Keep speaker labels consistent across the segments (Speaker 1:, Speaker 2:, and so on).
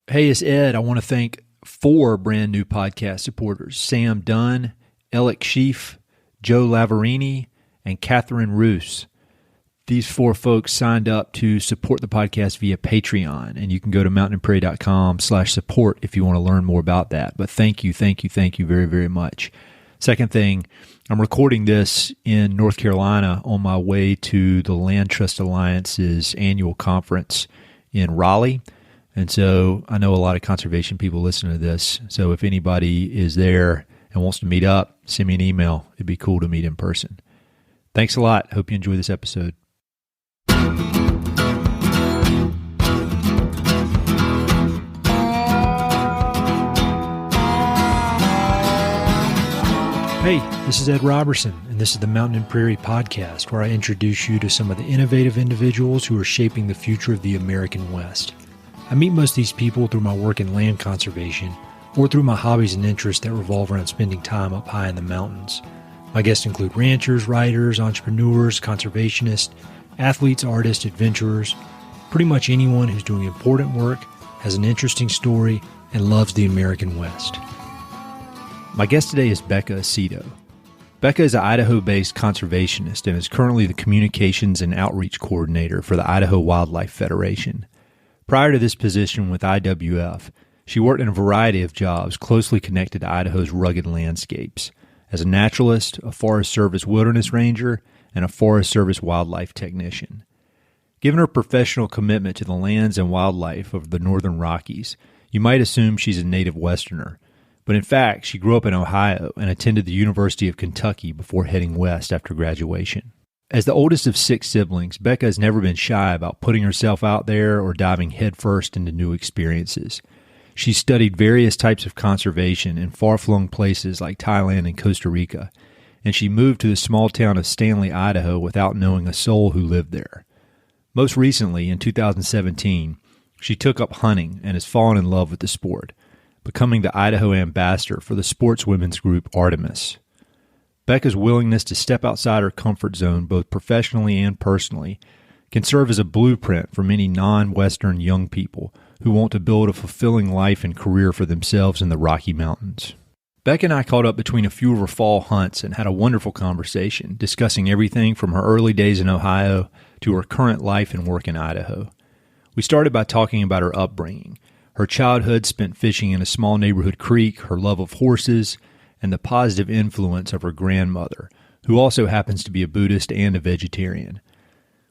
Speaker 1: Hey, it's Ed. I want to thank 4 brand new podcast supporters: Sam Dunn, Alec Sheaf, Joe Lavarini, and Catherine Roos. These 4 folks signed up to support the podcast via Patreon, and you can go to mountainandprairie.com/support if you want to learn more about that. But thank you very, very much. Second thing, I'm recording this in North Carolina on my way to the Land Trust Alliance's annual conference in Raleigh. And so I know a lot of conservation people listen to this. So if anybody is there and wants to meet up, send me an email. It'd be cool to meet in person. Thanks a lot. Hope you enjoy this episode. Hey, this is Ed Robertson, and this is the Mountain and Prairie podcast, where I introduce you to some of the innovative individuals who are shaping the future of the American West. I meet most of these people through my work in land conservation or through my hobbies and interests that revolve around spending time up high in the mountains. My guests include ranchers, writers, entrepreneurs, conservationists, athletes, artists, adventurers, pretty much anyone who's doing important work, has an interesting story, and loves the American West. My guest today is Becca Aceto. Becca is an Idaho-based conservationist and is currently the Communications and Outreach Coordinator for the Idaho Wildlife Federation. Prior to this position with IWF, she worked in a variety of jobs closely connected to Idaho's rugged landscapes as a naturalist, a Forest Service wilderness ranger, and a Forest Service wildlife technician. Given her professional commitment to the lands and wildlife of the Northern Rockies, you might assume she's a native Westerner, but in fact, she grew up in Ohio and attended the University of Kentucky before heading west after graduation. As the oldest of 6 siblings, Becca has never been shy about putting herself out there or diving headfirst into new experiences. She studied various types of conservation in far-flung places like Thailand and Costa Rica, and she moved to the small town of Stanley, Idaho without knowing a soul who lived there. Most recently, in 2017, she took up hunting and has fallen in love with the sport, becoming the Idaho ambassador for the sportswomen's group Artemis. Becca's willingness to step outside her comfort zone, both professionally and personally, can serve as a blueprint for many non-Western young people who want to build a fulfilling life and career for themselves in the Rocky Mountains. Becca and I caught up between a few of her fall hunts and had a wonderful conversation, discussing everything from her early days in Ohio to her current life and work in Idaho. We started by talking about her upbringing, her childhood spent fishing in a small neighborhood creek, her love of horses, and the positive influence of her grandmother, who also happens to be a Buddhist and a vegetarian.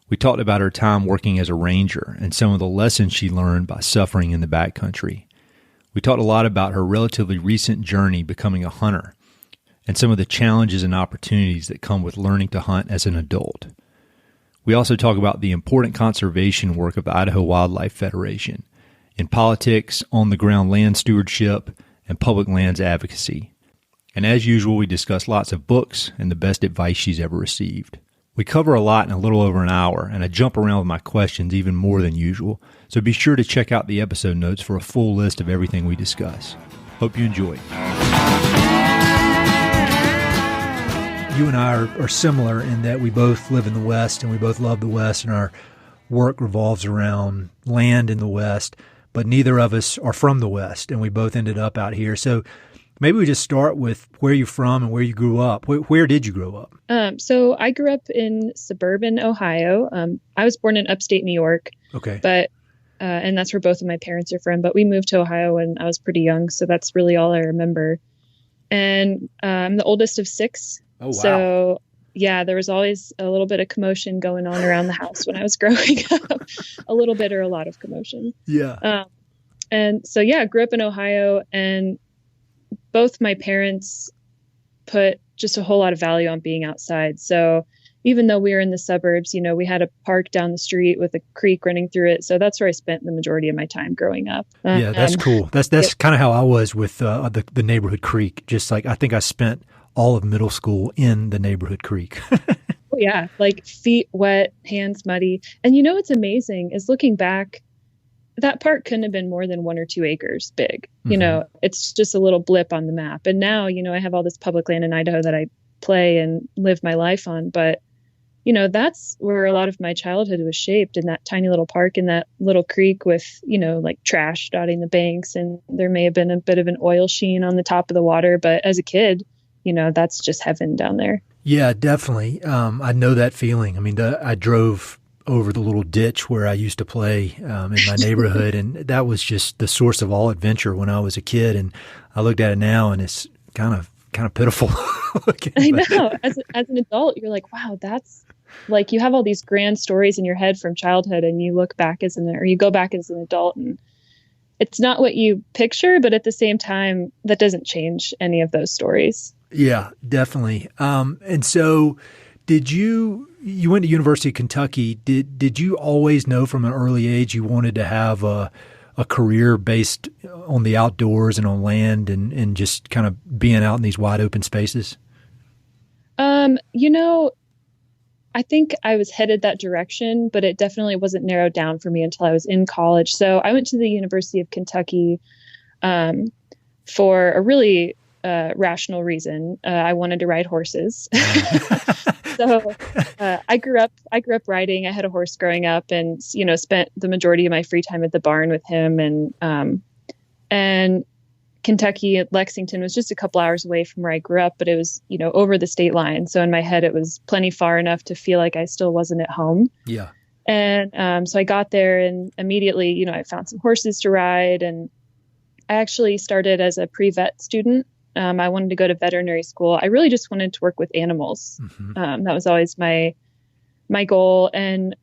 Speaker 1: We talked about her time working as a ranger and some of the lessons she learned by suffering in the backcountry. We talked a lot about her relatively recent journey becoming a hunter and some of the challenges and opportunities that come with learning to hunt as an adult. We also talk about the important conservation work of the Idaho Wildlife Federation in politics, on-the-ground land stewardship, and public lands advocacy. And as usual, we discuss lots of books and the best advice she's ever received. We cover a lot in a little over an hour, and I jump around with my questions even more than usual, so be sure to check out the episode notes for a full list of everything we discuss. Hope you enjoy. You and I are similar in that we both live in the West, and we both love the West, and our work revolves around land in the West, but neither of us are from the West, and we both ended up out here. So maybe we just start with where you're from and where you grew up. Where did you grow up?
Speaker 2: So I grew up in suburban Ohio. I was born in upstate New York.
Speaker 1: Okay.
Speaker 2: But and that's where both of my parents are from. But we moved to Ohio when I was pretty young, so that's really all I remember. And I'm the oldest of 6.
Speaker 1: Oh, wow.
Speaker 2: So yeah, there was always a little bit of commotion going on around the house when I was growing up. A little bit or a lot of commotion.
Speaker 1: Yeah.
Speaker 2: And so yeah, I grew up in Ohio, and both my parents put just a whole lot of value on being outside. So even though we were in the suburbs, you know, we had a park down the street with a creek running through it. So that's where I spent the majority of my time growing up.
Speaker 1: Yeah, that's cool. That's kind of how I was with the neighborhood creek. Just like I think I spent all of middle school in the neighborhood creek.
Speaker 2: Oh, yeah, like feet wet, hands muddy. And you know what's amazing is looking back, that park couldn't have been more than 1 or 2 acres big. Mm-hmm. You know, it's just a little blip on the map. And now, you know, I have all this public land in Idaho that I play and live my life on. But that's where a lot of my childhood was shaped, in that tiny little park, in that little creek with, like trash dotting the banks. And there may have been a bit of an oil sheen on the top of the water. But as a kid, that's just heaven down there.
Speaker 1: Yeah, definitely. I know that feeling. I mean, I drove over the little ditch where I used to play in my neighborhood, and that was just the source of all adventure when I was a kid. And I looked at it now, and it's kind of pitiful looking.
Speaker 2: I know. As an adult, you're like, wow, that's like, you have all these grand stories in your head from childhood, and you look back you go back as an adult, and it's not what you picture, but at the same time, that doesn't change any of those stories.
Speaker 1: Yeah, definitely. And so you went to University of Kentucky. Did you always know from an early age you wanted to have a career based on the outdoors and on land and just kind of being out in these wide open spaces?
Speaker 2: I think I was headed that direction, but it definitely wasn't narrowed down for me until I was in college. So I went to the University of Kentucky for a really rational reason. I wanted to ride horses. So I grew up riding. I had a horse growing up, and spent the majority of my free time at the barn with him. And Kentucky at Lexington was just a couple hours away from where I grew up, but it was over the state line. So in my head, it was plenty far enough to feel like I still wasn't at home.
Speaker 1: Yeah.
Speaker 2: And so I got there, and immediately I found some horses to ride, and I actually started as a pre-vet student. I wanted to go to veterinary school. I really just wanted to work with animals. Mm-hmm. That was always my goal. And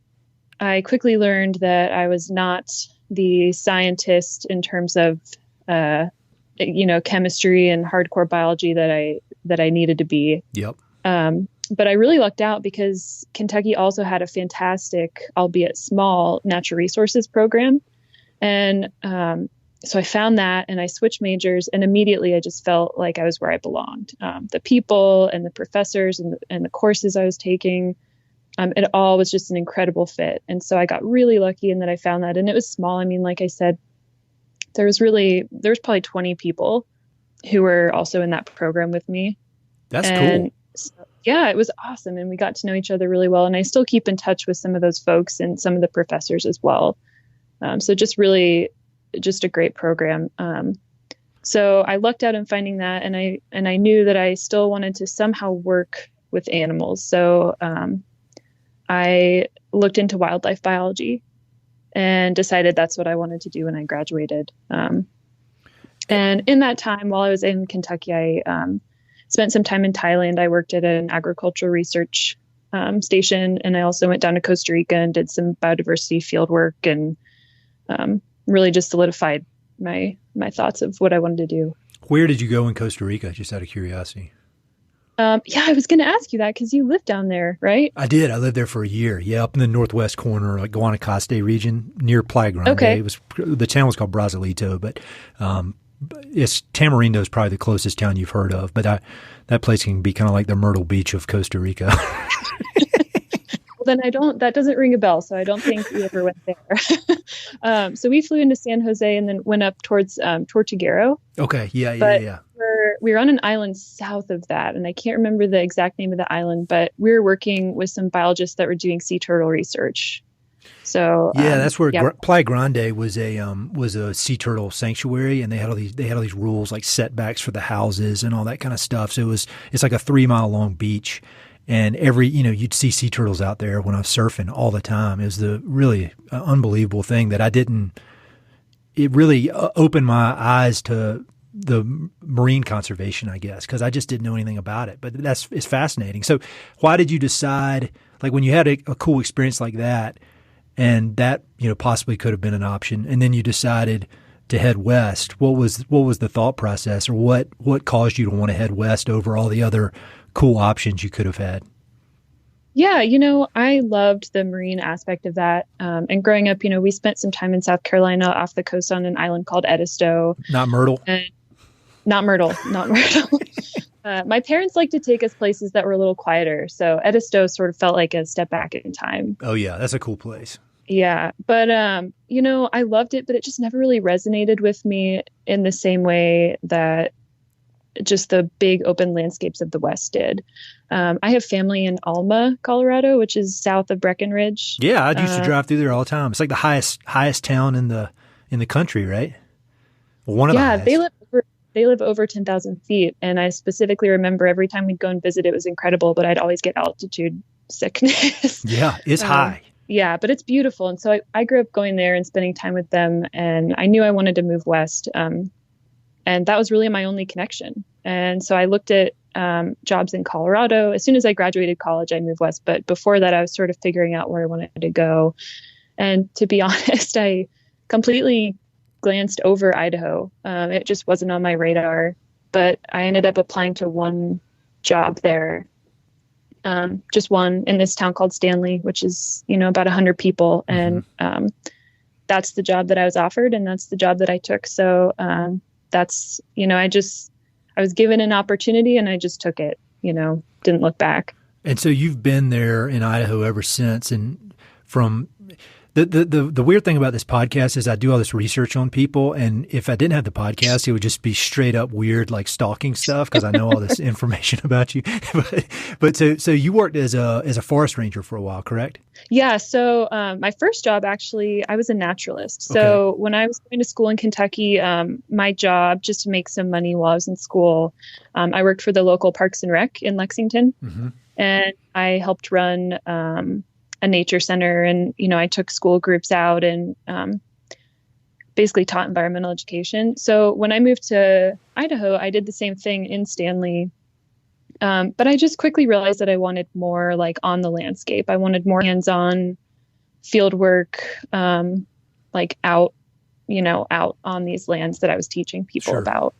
Speaker 2: I quickly learned that I was not the scientist in terms of, chemistry and hardcore biology that I needed to be.
Speaker 1: Yep.
Speaker 2: But I really lucked out because Kentucky also had a fantastic, albeit small, natural resources program. And, so I found that, and I switched majors, and immediately I just felt like I was where I belonged. The people and the professors and the courses I was taking, it all was just an incredible fit. And so I got really lucky in that I found that, and it was small. I mean, like I said, there was probably 20 people who were also in that program with me.
Speaker 1: That's cool.
Speaker 2: So, yeah, it was awesome. And we got to know each other really well. And I still keep in touch with some of those folks and some of the professors as well. So just a great program. So I lucked out in finding that, and I knew that I still wanted to somehow work with animals. So I looked into wildlife biology and decided that's what I wanted to do when I graduated. And in that time, while I was in Kentucky, I spent some time in Thailand. I worked at an agricultural research station, and I also went down to Costa Rica and did some biodiversity field work, and really just solidified my thoughts of what I wanted to do.
Speaker 1: Where did you go in Costa Rica, just out of curiosity?
Speaker 2: Yeah, I was going to ask you that because you lived down there, right?
Speaker 1: I did. I lived there for a year. Yeah, up in the northwest corner, like Guanacaste region, near Playa Grande.
Speaker 2: Okay.
Speaker 1: The town was called Brasilito, but Tamarindo is probably the closest town you've heard of. But that place can be kind of like the Myrtle Beach of Costa Rica.
Speaker 2: Then that doesn't ring a bell. So I don't think we ever went there. So we flew into San Jose and then went up towards Tortuguero.
Speaker 1: Okay. Yeah.
Speaker 2: We were on an island south of that, and I can't remember the exact name of the island, but we were working with some biologists that were doing sea turtle research. So
Speaker 1: that's where Playa Grande was a sea turtle sanctuary, and they had all these rules like setbacks for the houses and all that kind of stuff. So it's like a 3-mile long beach. And you'd see sea turtles out there when I was surfing all the time. It was the really unbelievable thing that it really opened my eyes to the marine conservation, I guess, because I just didn't know anything about it. But it's fascinating. So why did you decide, like when you had a cool experience like that, and that, possibly could have been an option, and then you decided to head west, what was the thought process, or what caused you to want to head west over all the other cool options you could have had?
Speaker 2: Yeah, I loved the marine aspect of that. And growing up, we spent some time in South Carolina off the coast on an island called Edisto.
Speaker 1: Not Myrtle?
Speaker 2: Not Myrtle. My parents liked to take us places that were a little quieter. So Edisto sort of felt like a step back in time.
Speaker 1: Oh, yeah. That's a cool place.
Speaker 2: Yeah. But, I loved it, but it just never really resonated with me in the same way that just the big open landscapes of the West did. I have family in Alma, Colorado, which is south of Breckenridge.
Speaker 1: Yeah, I used to drive through there all the time. It's like the highest town in the country, right? Well, one of the highest.
Speaker 2: They live over 10,000 feet. And I specifically remember every time we'd go and visit, it was incredible, but I'd always get altitude sickness.
Speaker 1: Yeah, it's high.
Speaker 2: Yeah, but it's beautiful. And so I grew up going there and spending time with them. And I knew I wanted to move west. And that was really my only connection. And so I looked at jobs in Colorado. As soon as I graduated college, I moved west. But before that, I was sort of figuring out where I wanted to go. And to be honest, I completely glanced over Idaho. It just wasn't on my radar. But I ended up applying to one job there. Just one in this town called Stanley, which is, about 100 people. And that's the job that I was offered, and that's the job that I took. So that's, I was given an opportunity and I just took it, didn't look back.
Speaker 1: And so you've been there in Idaho ever since. And from the weird thing about this podcast is I do all this research on people. And if I didn't have the podcast, it would just be straight up weird, like stalking stuff, because I know all this information about you. but so you worked as a forest ranger for a while, correct?
Speaker 2: Yeah. So my first job, actually, I was a naturalist. So when I was going to school in Kentucky, my job, just to make some money while I was in school, I worked for the local Parks and Rec in Lexington. And I helped run a nature center. And, I took school groups out and basically taught environmental education. So when I moved to Idaho, I did the same thing in Stanley. But I just quickly realized that I wanted more like on the landscape. I wanted more hands-on field work, like out on these lands that I was teaching people about.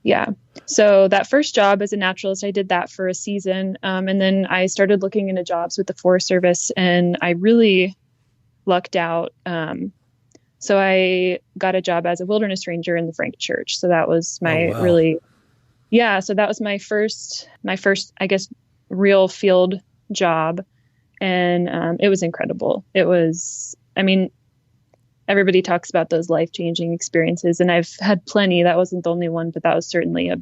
Speaker 2: Yeah. So that first job as a naturalist, I did that for a season. And then I started looking into jobs with the Forest Service, and I really lucked out. So I got a job as a wilderness ranger in the Frank Church. So that was my so that was my first, I guess, real field job. And it was incredible. It was, everybody talks about those life-changing experiences, and I've had plenty. That wasn't the only one, but that was certainly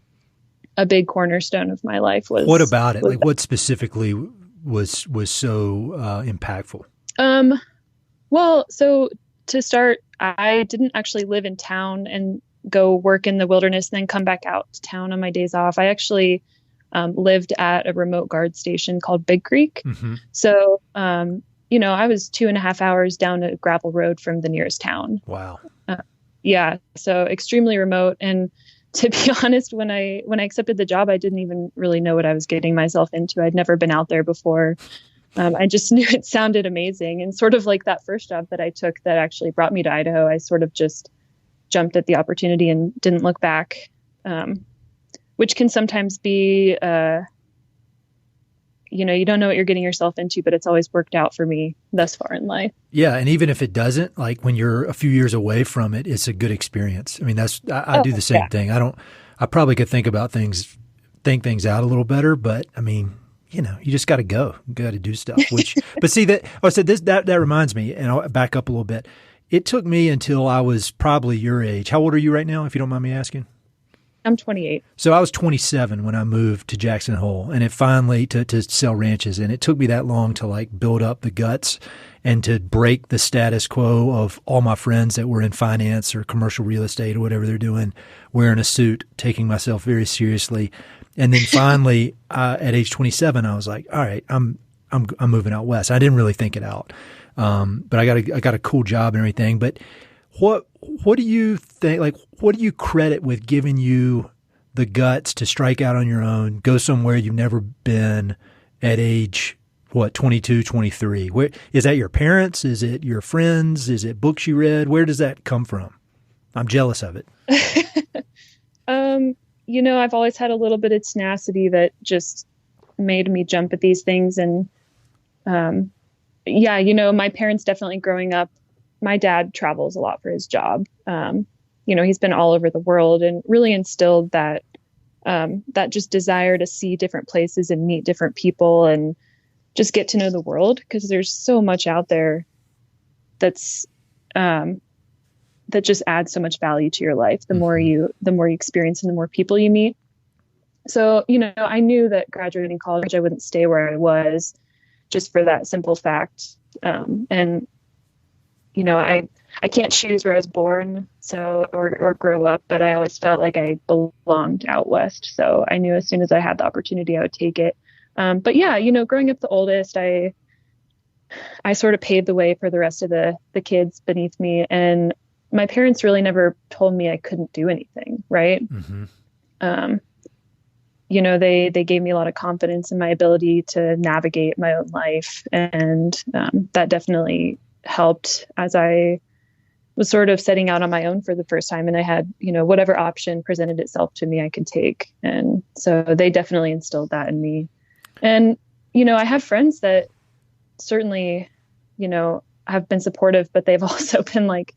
Speaker 2: a big cornerstone of my life. What about it?
Speaker 1: Like, what specifically was so impactful?
Speaker 2: Well, so to start, I didn't actually live in town and go work in the wilderness and then come back out to town on my days off. I actually lived at a remote guard station called Big Creek. So, I was 2.5 hours down a gravel road from the nearest town.
Speaker 1: Wow.
Speaker 2: Yeah. So extremely remote. And to be honest, when I accepted the job, I didn't even really know what I was getting myself into. I'd never been out there before. I just knew it sounded amazing. And sort of like that first job that I took that actually brought me to Idaho, I sort of just jumped at the opportunity and didn't look back, which can sometimes be, you don't know what you're getting yourself into, but it's always worked out for me thus far in life.
Speaker 1: Yeah. And even if it doesn't, like when you're a few years away from it, it's a good experience. I do the same thing. I probably could think things out a little better, but you just got to go. You got to do stuff, but see that reminds me, and I'll back up a little bit. It took me until I was probably your age. How old are you right now, if you don't mind me asking?
Speaker 2: I'm 28.
Speaker 1: So I was 27 when I moved to Jackson Hole, and it finally to sell ranches. And it took me that long to like build up the guts and to break the status quo of all my friends that were in finance or commercial real estate or whatever they're doing, wearing a suit, taking myself very seriously. And then finally, at age 27, I was like, all right, I'm moving out west. I didn't really think it out. But I got a cool job and everything. But what do you think, like, what do you credit with giving you the guts to strike out on your own, go somewhere you've never been at age, 22, 23? Where, is that your parents? Is it your friends? Is it books you read? Where does that come from? I'm jealous of it.
Speaker 2: I've always had a little bit of tenacity that just made me jump at these things. And, my parents definitely growing up, my dad travels a lot for his job. He's been all over the world and really instilled that just desire to see different places and meet different people and just get to know the world, because there's so much out there that's that just adds so much value to your life. The more you experience and the more people you meet. So, I knew that graduating college, I wouldn't stay where I was just for that simple fact. And, I can't choose where I was born, or grow up, but I always felt like I belonged out west. So I knew as soon as I had the opportunity, I would take it. But yeah, growing up the oldest, I sort of paved the way for the rest of the kids beneath me. And my parents really never told me I couldn't do anything. Right.
Speaker 1: Mm-hmm.
Speaker 2: They gave me a lot of confidence in my ability to navigate my own life. And that definitely helped as I was sort of setting out on my own for the first time. And I had, whatever option presented itself to me, I could take. And so they definitely instilled that in me. And, I have friends that certainly, have been supportive, but they've also been like,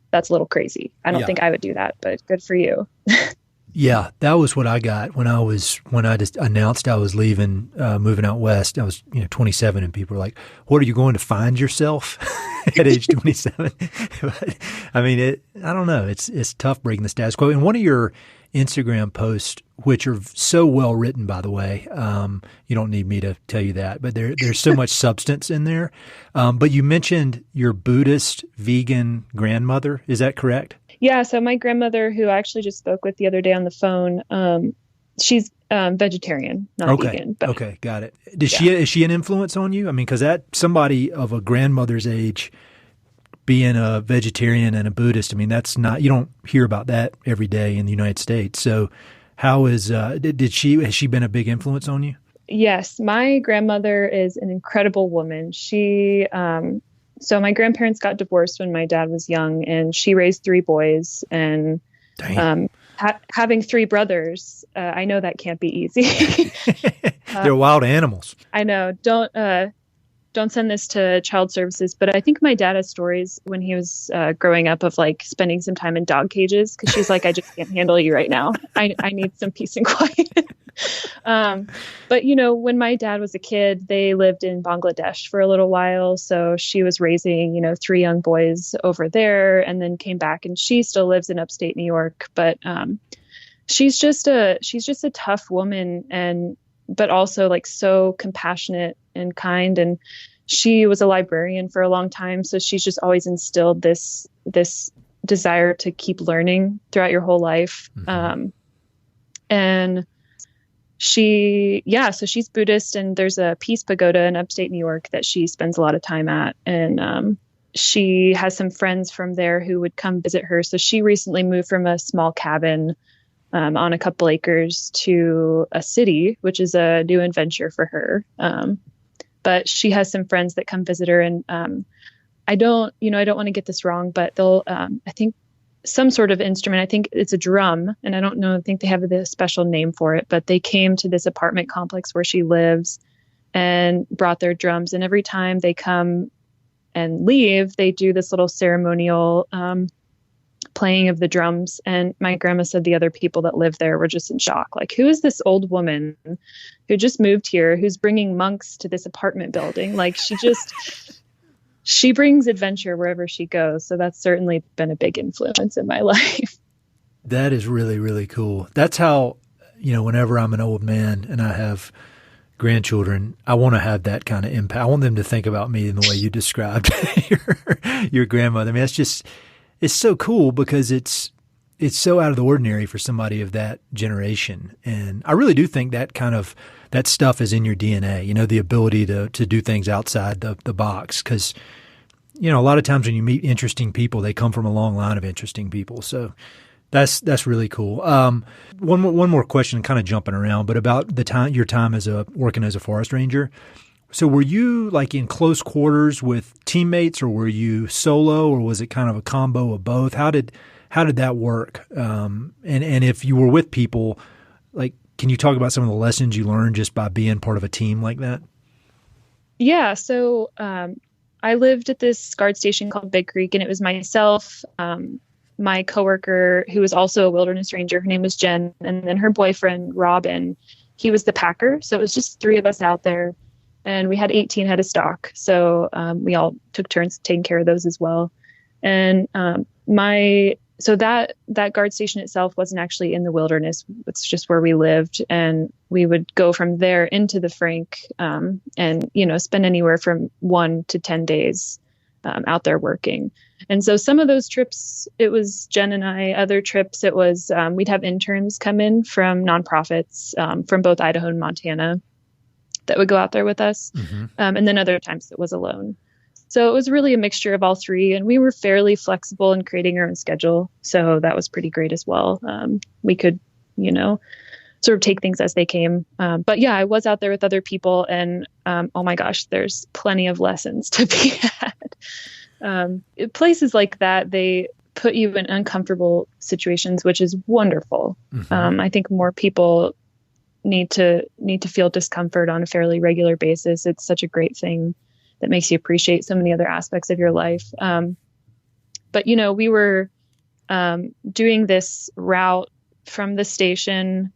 Speaker 2: that's a little crazy. I don't think I would do that, but good for you.
Speaker 1: Yeah, that was what I got when I just announced I was leaving, moving out west. I was, 27, and people were like, "What, are you going to find yourself at age 27?" But, I mean, I don't know. It's tough breaking the status quo. And one of your Instagram posts, which are so well written, by the way, you don't need me to tell you that, but there's so much substance in there. But you mentioned your Buddhist vegan grandmother. Is that correct?
Speaker 2: Yeah. So my grandmother, who I actually just spoke with the other day on the phone, she's vegetarian, not vegan. But,
Speaker 1: okay, got it. Is she an influence on you? I mean, because somebody of a grandmother's age being a vegetarian and a Buddhist, I mean, that's not, you don't hear about that every day in the United States. So how has she been a big influence on you?
Speaker 2: Yes. My grandmother is an incredible woman. So my grandparents got divorced when my dad was young, and she raised 3 boys. And having 3 brothers, I know that can't be easy.
Speaker 1: They're wild animals.
Speaker 2: I know. Don't send this to child services, but I think my dad has stories when he was growing up of like spending some time in dog cages, because she's like, I just can't handle you right now. I need some peace and quiet. But when my dad was a kid, they lived in Bangladesh for a little while. So she was raising, 3 young boys over there, and then came back, and she still lives in upstate New York. But she's just a tough woman, but also like so compassionate and kind. And she was a librarian for a long time. So she's just always instilled this desire to keep learning throughout your whole life. Mm-hmm. And so she's Buddhist, and there's a peace pagoda in upstate New York that she spends a lot of time at. And she has some friends from there who would come visit her. So she recently moved from a small cabin on a couple acres to a city, which is a new adventure for her. But she has some friends that come visit her, and I don't want to get this wrong, but they'll, I think, some sort of instrument. I think it's a drum, and I think they have the special name for it, but they came to this apartment complex where she lives and brought their drums. And every time they come and leave, they do this little ceremonial playing of the drums. And my grandma said the other people that live there were just in shock. Like, who is this old woman who just moved here, who's bringing monks to this apartment building? Like, she brings adventure wherever she goes. So that's certainly been a big influence in my life.
Speaker 1: That is really, really cool. That's how, whenever I'm an old man and I have grandchildren, I want to have that kind of impact. I want them to think about me in the way you described your grandmother. I mean, it's so cool because it's so out of the ordinary for somebody of that generation. And I really do think that stuff is in your DNA, the ability to do things outside the box. Because, a lot of times when you meet interesting people, they come from a long line of interesting people. So that's really cool. One more question, kind of jumping around, but about your time working as a forest ranger. So were you like in close quarters with teammates, or were you solo, or was it kind of a combo of both? How did that work? And if you were with people, like, can you talk about some of the lessons you learned just by being part of a team like that?
Speaker 2: Yeah. So I lived at this guard station called Big Creek, and it was myself, my coworker, who was also a wilderness ranger. Her name was Jen. And then her boyfriend, Robin, he was the packer. So it was just 3 of us out there. And we had 18 head of stock. So we all took turns taking care of those as well. And my so that guard station itself wasn't actually in the wilderness. It's just where we lived, and we would go from there into the Frank, and spend anywhere from 1 to 10 days out there working. And so some of those trips, it was Jen and I. Other trips, it was we'd have interns come in from nonprofits from both Idaho and Montana that would go out there with us, and then other times it was alone. So it was really a mixture of all three, and we were fairly flexible in creating our own schedule. So that was pretty great as well. We could, sort of take things as they came. But yeah, I was out there with other people, and oh my gosh, there's plenty of lessons to be had. Places like that, they put you in uncomfortable situations, which is wonderful. I think more people need to feel discomfort on a fairly regular basis. It's such a great thing that makes you appreciate so many other aspects of your life. But, we were doing this route from the station.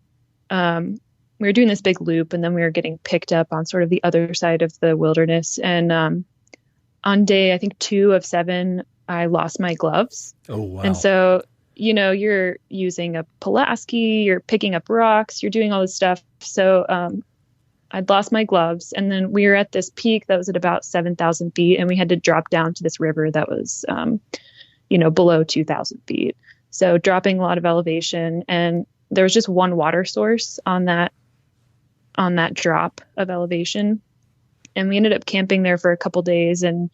Speaker 2: We were doing this big loop, and then we were getting picked up on sort of the other side of the wilderness. And on day, I think 2 of 7, I lost my gloves.
Speaker 1: Oh, wow.
Speaker 2: And so, you're using a Pulaski, you're picking up rocks, you're doing all this stuff. So I'd lost my gloves, and then we were at this peak that was at about 7,000 feet, and we had to drop down to this river that was, below 2,000 feet. So dropping a lot of elevation, and there was just one water source on that drop of elevation. And we ended up camping there for a couple days, and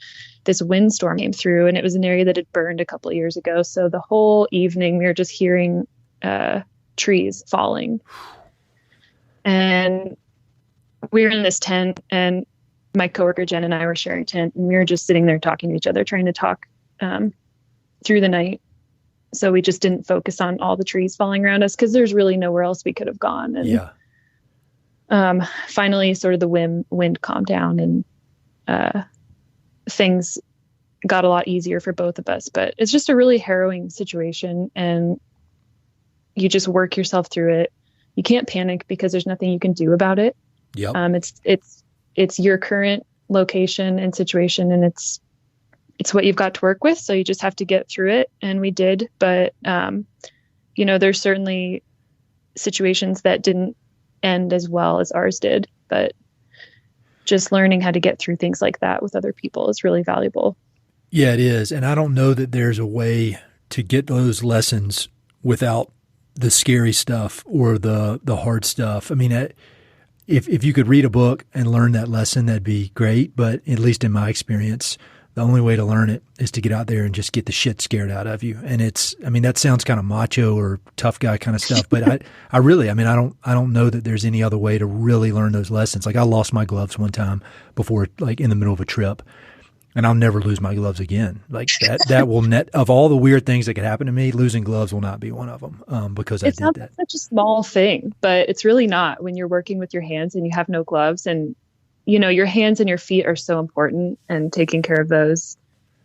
Speaker 2: this windstorm came through, and it was an area that had burned a couple of years ago. So the whole evening we were just hearing trees falling. And we were in this tent, and my coworker Jen and I were sharing a tent, and we were just sitting there talking to each other, trying to talk through the night. So we just didn't focus on all the trees falling around us, because there's really nowhere else we could have gone. And finally, sort of the wind calmed down, and things got a lot easier for both of us. But it's just a really harrowing situation, and you just work yourself through it. You can't panic because there's nothing you can do about it.
Speaker 1: Yep.
Speaker 2: It's your current location and situation, and it's what you've got to work with. So you just have to get through it. And we did, but there's certainly situations that didn't end as well as ours did, but just learning how to get through things like that with other people is really valuable.
Speaker 1: Yeah, it is. And I don't know that there's a way to get those lessons without the scary stuff or the hard stuff. I mean, if you could read a book and learn that lesson, that'd be great. But at least in my experience, the only way to learn it is to get out there and just get the shit scared out of you. And that sounds kind of macho or tough guy kind of stuff, but I don't know that there's any other way to really learn those lessons. Like, I lost my gloves one time before, like in the middle of a trip, and I'll never lose my gloves again. Like that will of all the weird things that could happen to me, losing gloves will not be one of them, because I did that.
Speaker 2: It's such a small thing, but it's really not when you're working with your hands and you have no gloves. And your hands and your feet are so important, and taking care of those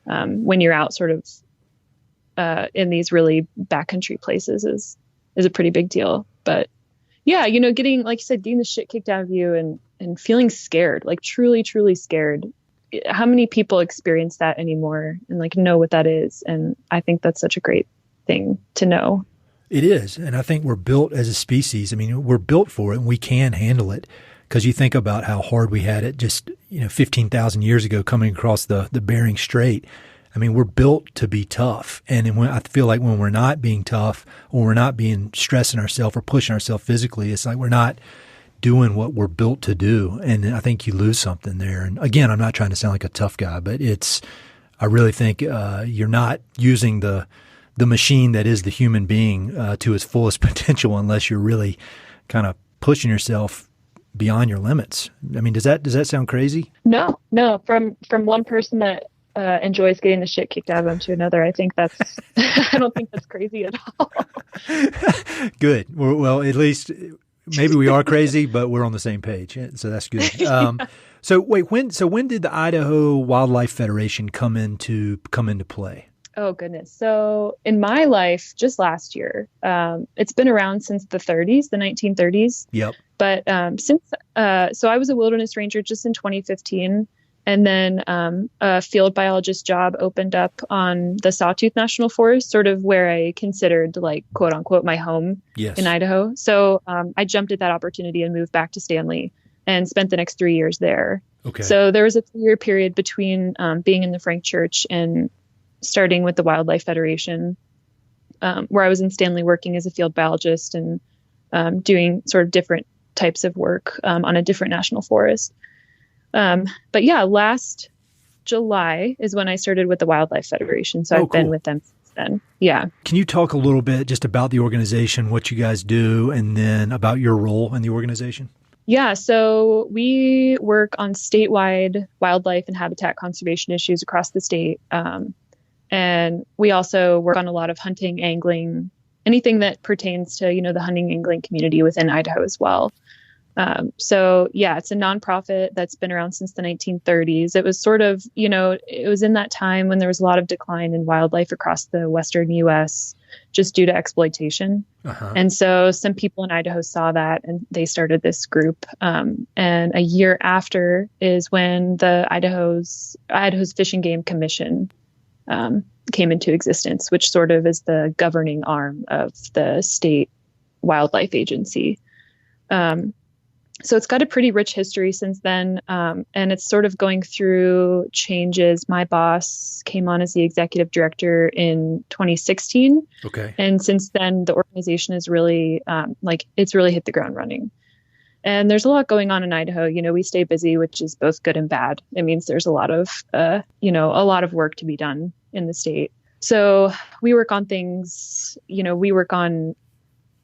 Speaker 2: when you're out sort of in these really backcountry places is a pretty big deal. But yeah, getting, like you said, getting the shit kicked out of you and feeling scared, like truly, truly scared. How many people experience that anymore and like know what that is? And I think that's such a great thing to know.
Speaker 1: It is. And I think we're built as a species. I mean, we're built for it, and we can handle it. Because you think about how hard we had it just 15,000 years ago coming across the Bering Strait. I mean, we're built to be tough. And I feel like when we're not being tough, or we're not stressing ourselves or pushing ourselves physically, it's like we're not doing what we're built to do. And I think you lose something there. And again, I'm not trying to sound like a tough guy, but I really think you're not using the machine that is the human being to its fullest potential unless you're really kind of pushing yourself beyond your limits. I mean, does that sound crazy?
Speaker 2: No. From one person that enjoys getting the shit kicked out of them to another, I think I don't think that's crazy at all.
Speaker 1: Good. Well, at least maybe we are crazy, but we're on the same page. So that's good. So wait, when did the Idaho Wildlife Federation come into play?
Speaker 2: Oh, goodness. So in my life, just last year, it's been around since the 1930s.
Speaker 1: Yep.
Speaker 2: But so I was a wilderness ranger just in 2015. And then a field biologist job opened up on the Sawtooth National Forest, sort of where I considered like, quote unquote, my home in Idaho. So I jumped at that opportunity and moved back to Stanley and spent the next 3 years there.
Speaker 1: Okay.
Speaker 2: So there was a 3-year period between being in the Frank Church and starting with the Wildlife Federation, where I was in Stanley working as a field biologist and doing sort of different types of work on a different national forest. But yeah, last July is when I started with the Wildlife Federation. So I've been with them since then. Yeah.
Speaker 1: Can you talk a little bit just about the organization, what you guys do, and then about your role in the organization?
Speaker 2: Yeah. So we work on statewide wildlife and habitat conservation issues across the state. And we also work on a lot of hunting, angling, anything that pertains to, the hunting, angling community within Idaho as well. So yeah, it's a nonprofit that's been around since the 1930s. It was sort of, it was in that time when there was a lot of decline in wildlife across the Western US just due to exploitation. Uh-huh. And so some people in Idaho saw that and they started this group. And a year after is when the Idaho's Fish and Game Commission came into existence, which sort of is the governing arm of the state wildlife agency. So it's got a pretty rich history since then, and it's sort of going through changes. My boss came on as the executive director in 2016.
Speaker 1: Okay.
Speaker 2: And since then, the organization is really, it's really hit the ground running. And there's a lot going on in Idaho. We stay busy, which is both good and bad. It means there's a lot of work to be done in the state. So we work on things, we work on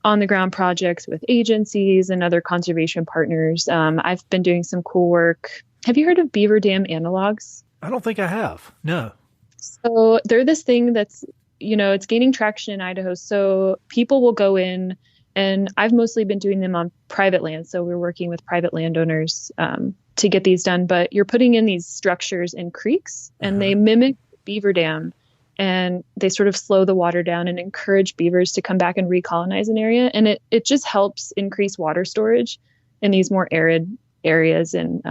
Speaker 2: the ground projects with agencies and other conservation partners. I've been doing some cool work. Have you heard of beaver dam analogs?
Speaker 1: I don't think I have. No.
Speaker 2: So they're this thing that's, it's gaining traction in Idaho. So people will go in, and I've mostly been doing them on private land. So we're working with private landowners to get these done. But you're putting in these structures in creeks, and they mimic beaver dam. And they sort of slow the water down and encourage beavers to come back and recolonize an area. And it just helps increase water storage in these more arid areas in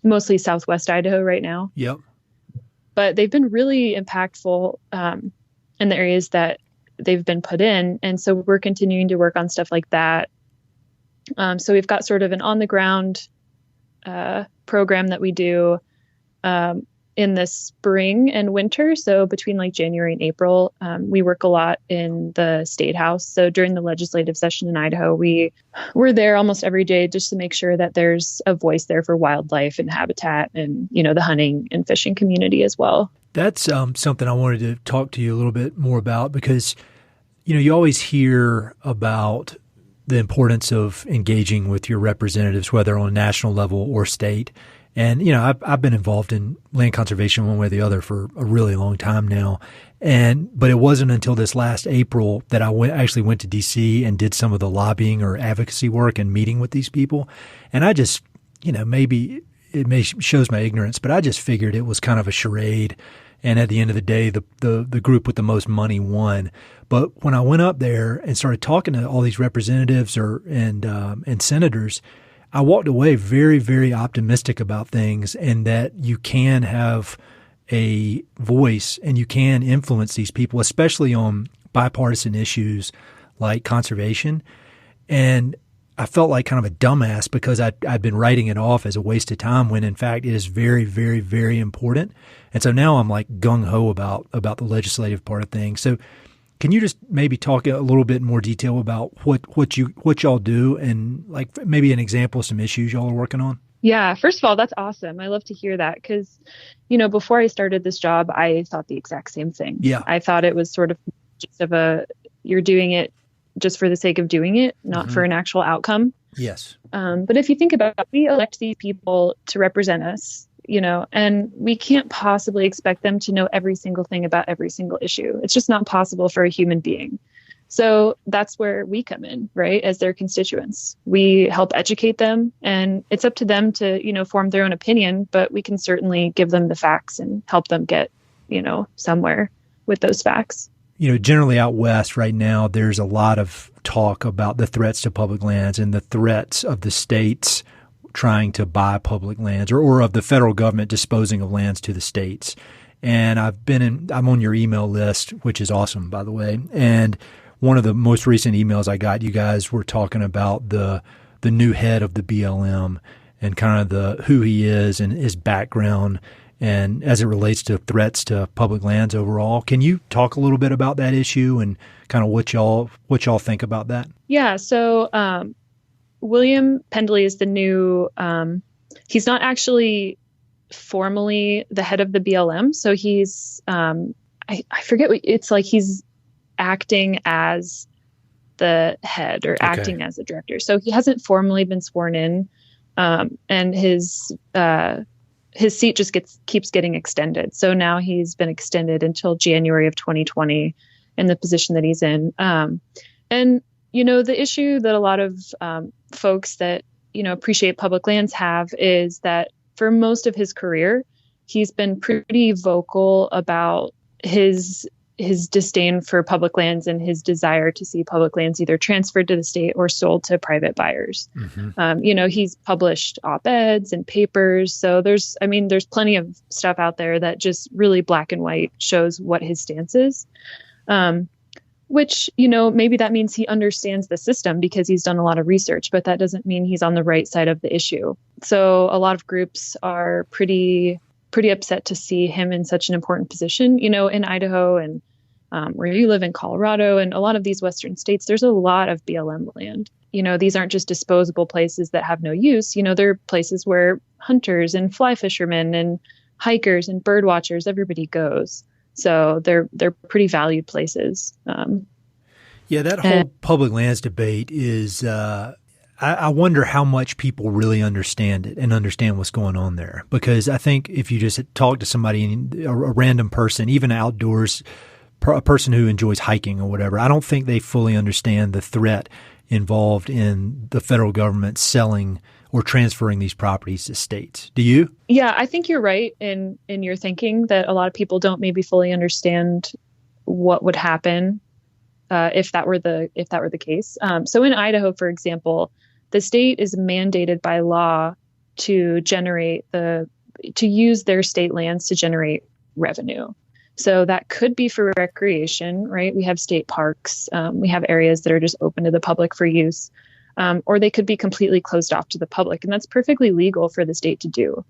Speaker 2: mostly Southwest Idaho right now.
Speaker 1: Yep.
Speaker 2: But they've been really impactful in the areas that they've been put in. And so we're continuing to work on stuff like that. So we've got sort of an on-the-ground program that we do in the spring and winter. So between like January and April, we work a lot in the State House. So during the legislative session in Idaho, we're there almost every day just to make sure that there's a voice there for wildlife and habitat and, the hunting and fishing community as well.
Speaker 1: That's something I wanted to talk to you a little bit more about because, you always hear about the importance of engaging with your representatives, whether on a national level or state. And, I've been involved in land conservation one way or the other for a really long time now. But it wasn't until this last April that I actually went to DC and did some of the lobbying or advocacy work and meeting with these people. And I just, maybe it shows my ignorance, but I just figured it was kind of a charade. And at the end of the day, the group with the most money won. But when I went up there and started talking to all these representatives and senators, I walked away very, very optimistic about things and that you can have a voice and you can influence these people, especially on bipartisan issues like conservation. And I felt like kind of a dumbass because I'd been writing it off as a waste of time when in fact it is very, very, very important. And so now I'm like gung-ho about the legislative part of things. So can you just maybe talk a little bit more detail about what y'all do and like maybe an example of some issues y'all are working on?
Speaker 2: Yeah, first of all, that's awesome. I love to hear that because, before I started this job, I thought the exact same thing.
Speaker 1: Yeah.
Speaker 2: I thought it was sort of just you're doing it just for the sake of doing it, not for an actual outcome.
Speaker 1: Yes.
Speaker 2: But if you think about it, we elect these people to represent us, and we can't possibly expect them to know every single thing about every single issue. It's just not possible for a human being. So that's where we come in, right? As their constituents, we help educate them, and it's up to them to, form their own opinion, but we can certainly give them the facts and help them get, somewhere with those facts.
Speaker 1: Generally out west right now, there's a lot of talk about the threats to public lands and the threats of the states trying to buy public lands or of the federal government disposing of lands to the states. And I'm on your email list, which is awesome, by the way. And one of the most recent emails I got, you guys were talking about the new head of the BLM and kind of who he is and his background and as it relates to threats to public lands overall. Can you talk a little bit about that issue and kind of what y'all think about that?
Speaker 2: Yeah. So William Pendley is the new, he's not actually formally the head of the BLM. So he's, I forget what it's like. He's acting as the head or acting as the director. So he hasn't formally been sworn in. And his seat just keeps getting extended. So now he's been extended until January of 2020 in the position that he's in. And, the issue that a lot of folks that, appreciate public lands have is that for most of his career, he's been pretty vocal about his disdain for public lands and his desire to see public lands either transferred to the state or sold to private buyers. Mm-hmm. He's published op-eds and papers. So there's plenty of stuff out there that just really black and white shows what his stance is. Which, maybe that means he understands the system because he's done a lot of research, but that doesn't mean he's on the right side of the issue. So a lot of groups are pretty upset to see him in such an important position, in Idaho and where you live in Colorado and a lot of these Western states, there's a lot of BLM land. These aren't just disposable places that have no use. They're places where hunters and fly fishermen and hikers and bird watchers, everybody goes. So they're pretty valued places.
Speaker 1: That whole public lands debate is, I wonder how much people really understand it and understand what's going on there. Because I think if you just talk to somebody, a random person, even outdoors, a person who enjoys hiking or whatever, I don't think they fully understand the threat involved in the federal government selling or transferring these properties to states. Do you?
Speaker 2: Yeah, I think you're right in your thinking that a lot of people don't maybe fully understand what would happen if that were the case. So in Idaho, for example, the state is mandated by law to use their state lands to generate revenue. So that could be for recreation, right? We have state parks. We have areas that are just open to the public for use. Or they could be completely closed off to the public. And that's perfectly legal for the state to do.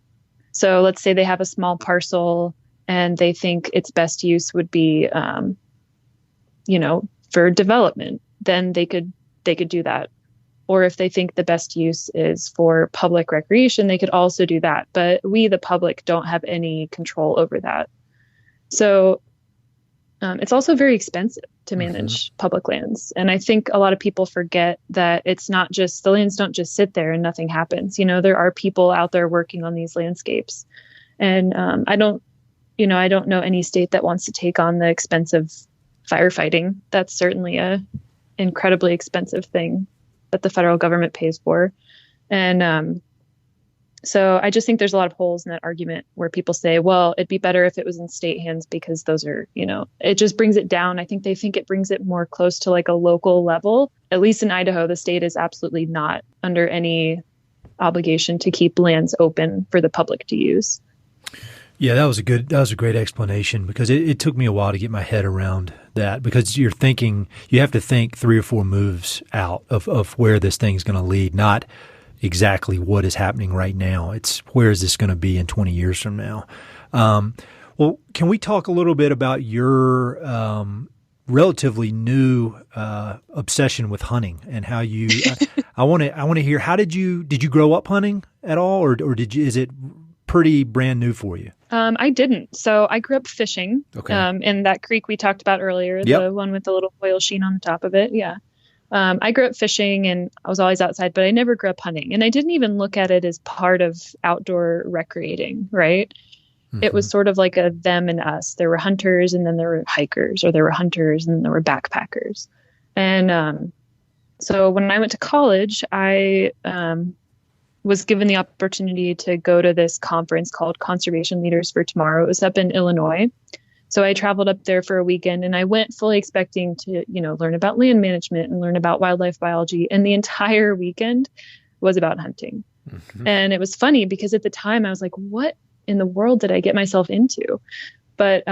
Speaker 2: So let's say they have a small parcel and they think its best use would be, for development, then they could do that. Or if they think the best use is for public recreation, they could also do that. But we, the public, don't have any control over that. So it's also very expensive to manage public lands. And I think a lot of people forget that it's not just, the lands don't just sit there and nothing happens. There are people out there working on these landscapes. And I don't know any state that wants to take on the expense of firefighting. That's certainly a incredibly expensive thing that the federal government pays for. And so I just think there's a lot of holes in that argument where people say, well, it'd be better if it was in state hands because those are, it just brings it down. I think they think it brings it more close to like a local level. At least in Idaho, the state is absolutely not under any obligation to keep lands open for the public to use.
Speaker 1: Yeah, that was a great explanation because it took me a while to get my head around that because you have to think 3 or 4 moves out of where this thing's going to lead, not exactly what is happening right now. It's where is this going to be in 20 years from now? Well, can we talk a little bit about your relatively new obsession with hunting and how you? I want to hear. How did you grow up hunting at all, or is it pretty brand new for you?
Speaker 2: I didn't. So I grew up fishing.
Speaker 1: Okay.
Speaker 2: In that creek we talked about earlier, the one with the little oil sheen on the top of it. Yeah. I grew up fishing and I was always outside, but I never grew up hunting. And I didn't even look at it as part of outdoor recreating, right? Mm-hmm. It was sort of like a them and us. There were hunters and then there were hikers, or there were hunters and then there were backpackers. And so when I went to college, I was given the opportunity to go to this conference called Conservation Leaders for Tomorrow. It was up in Illinois. So I traveled up there for a weekend and I went fully expecting to, learn about land management and learn about wildlife biology. And the entire weekend was about hunting. And it was funny because at the time I was like, what in the world did I get myself into? But,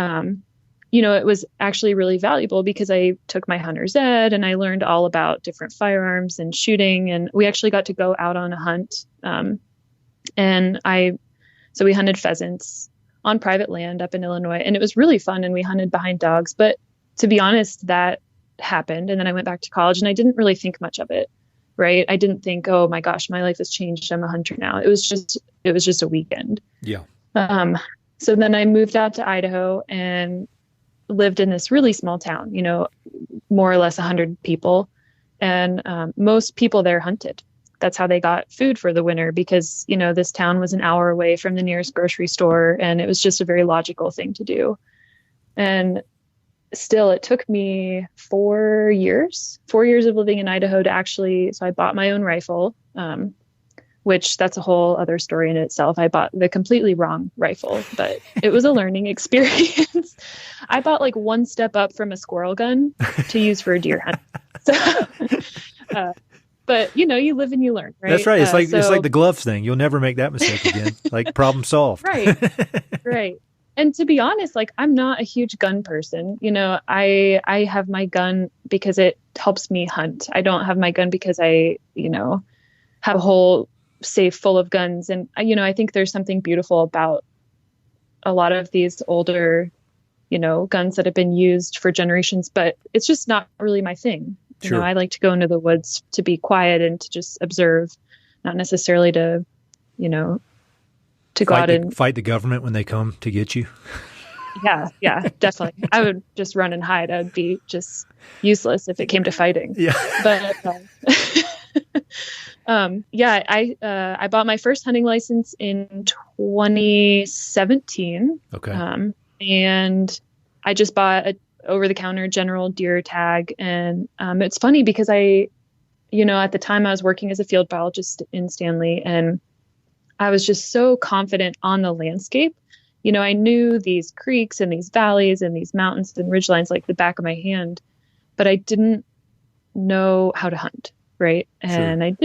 Speaker 2: it was actually really valuable because I took my hunter's ed and I learned all about different firearms and shooting. And we actually got to go out on a hunt. So we hunted pheasants on private land up in Illinois, and it was really fun. And we hunted behind dogs. But to be honest, that happened. And then I went back to college and I didn't really think much of it. Right. I didn't think, oh my gosh, my life has changed. I'm a hunter now. It was just a weekend.
Speaker 1: Yeah.
Speaker 2: So then I moved out to Idaho and lived in this really small town, more or less 100 people. And most people there hunted. That's how they got food for the winter because, this town was an hour away from the nearest grocery store. And it was just a very logical thing to do. And still, it took me 4 years of living in Idaho so I bought my own rifle, which that's a whole other story in itself. I bought the completely wrong rifle, but it was a learning experience. I bought like one step up from a squirrel gun to use for a deer hunt. So, but you live and you learn, right?
Speaker 1: That's right. It's like the gloves thing. You'll never make that mistake again. Like problem solved.
Speaker 2: Right. Right. And to be honest, like I'm not a huge gun person. I have my gun because it helps me hunt. I don't have my gun because I, have a whole safe full of guns. And, I think there's something beautiful about a lot of these older, guns that have been used for generations, but it's just not really my thing.
Speaker 1: Sure.
Speaker 2: I like to go into the woods to be quiet and to just observe, not necessarily to, to go out and
Speaker 1: fight the government when they come to get you.
Speaker 2: Yeah, definitely. I would just run and hide. I would be just useless if it came to fighting.
Speaker 1: Yeah.
Speaker 2: But I bought my first hunting license in 2017.
Speaker 1: Okay.
Speaker 2: And I just bought a over-the-counter general deer tag. And it's funny because at the time I was working as a field biologist in Stanley, and I was just so confident on the landscape. I knew these creeks and these valleys and these mountains and ridgelines like the back of my hand, but I didn't know how to hunt. Right. And sure.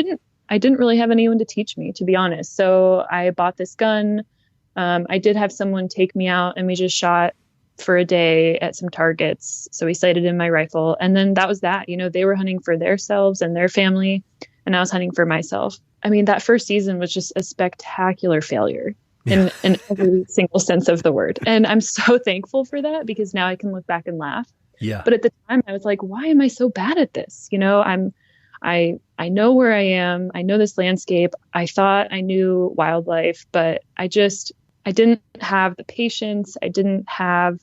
Speaker 2: I didn't really have anyone to teach me, to be honest. So I bought this gun. I did have someone take me out and we just shot for a day at some targets. So we sighted in my rifle. And then that was that. They were hunting for themselves and their family, and I was hunting for myself. I mean, that first season was just a spectacular failure in every single sense of the word. And I'm so thankful for that because now I can look back and laugh.
Speaker 1: Yeah.
Speaker 2: But at the time I was like, why am I so bad at this? I know where I am. I know this landscape. I thought I knew wildlife, but I didn't have the patience. I didn't have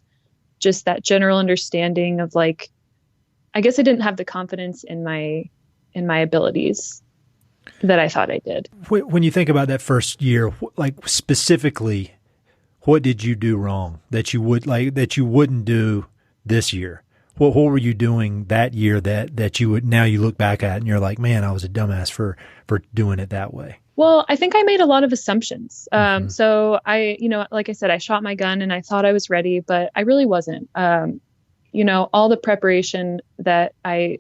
Speaker 2: just that general understanding of I guess I didn't have the confidence in my abilities that I thought I did.
Speaker 1: When you think about that first year, specifically, what did you do wrong that you wouldn't do this year? What were you doing that year that you would, now you look back at and you're like, man, I was a dumbass for doing it that way?
Speaker 2: Well, I think I made a lot of assumptions. So I, like I said, I shot my gun and I thought I was ready, but I really wasn't. All the preparation that I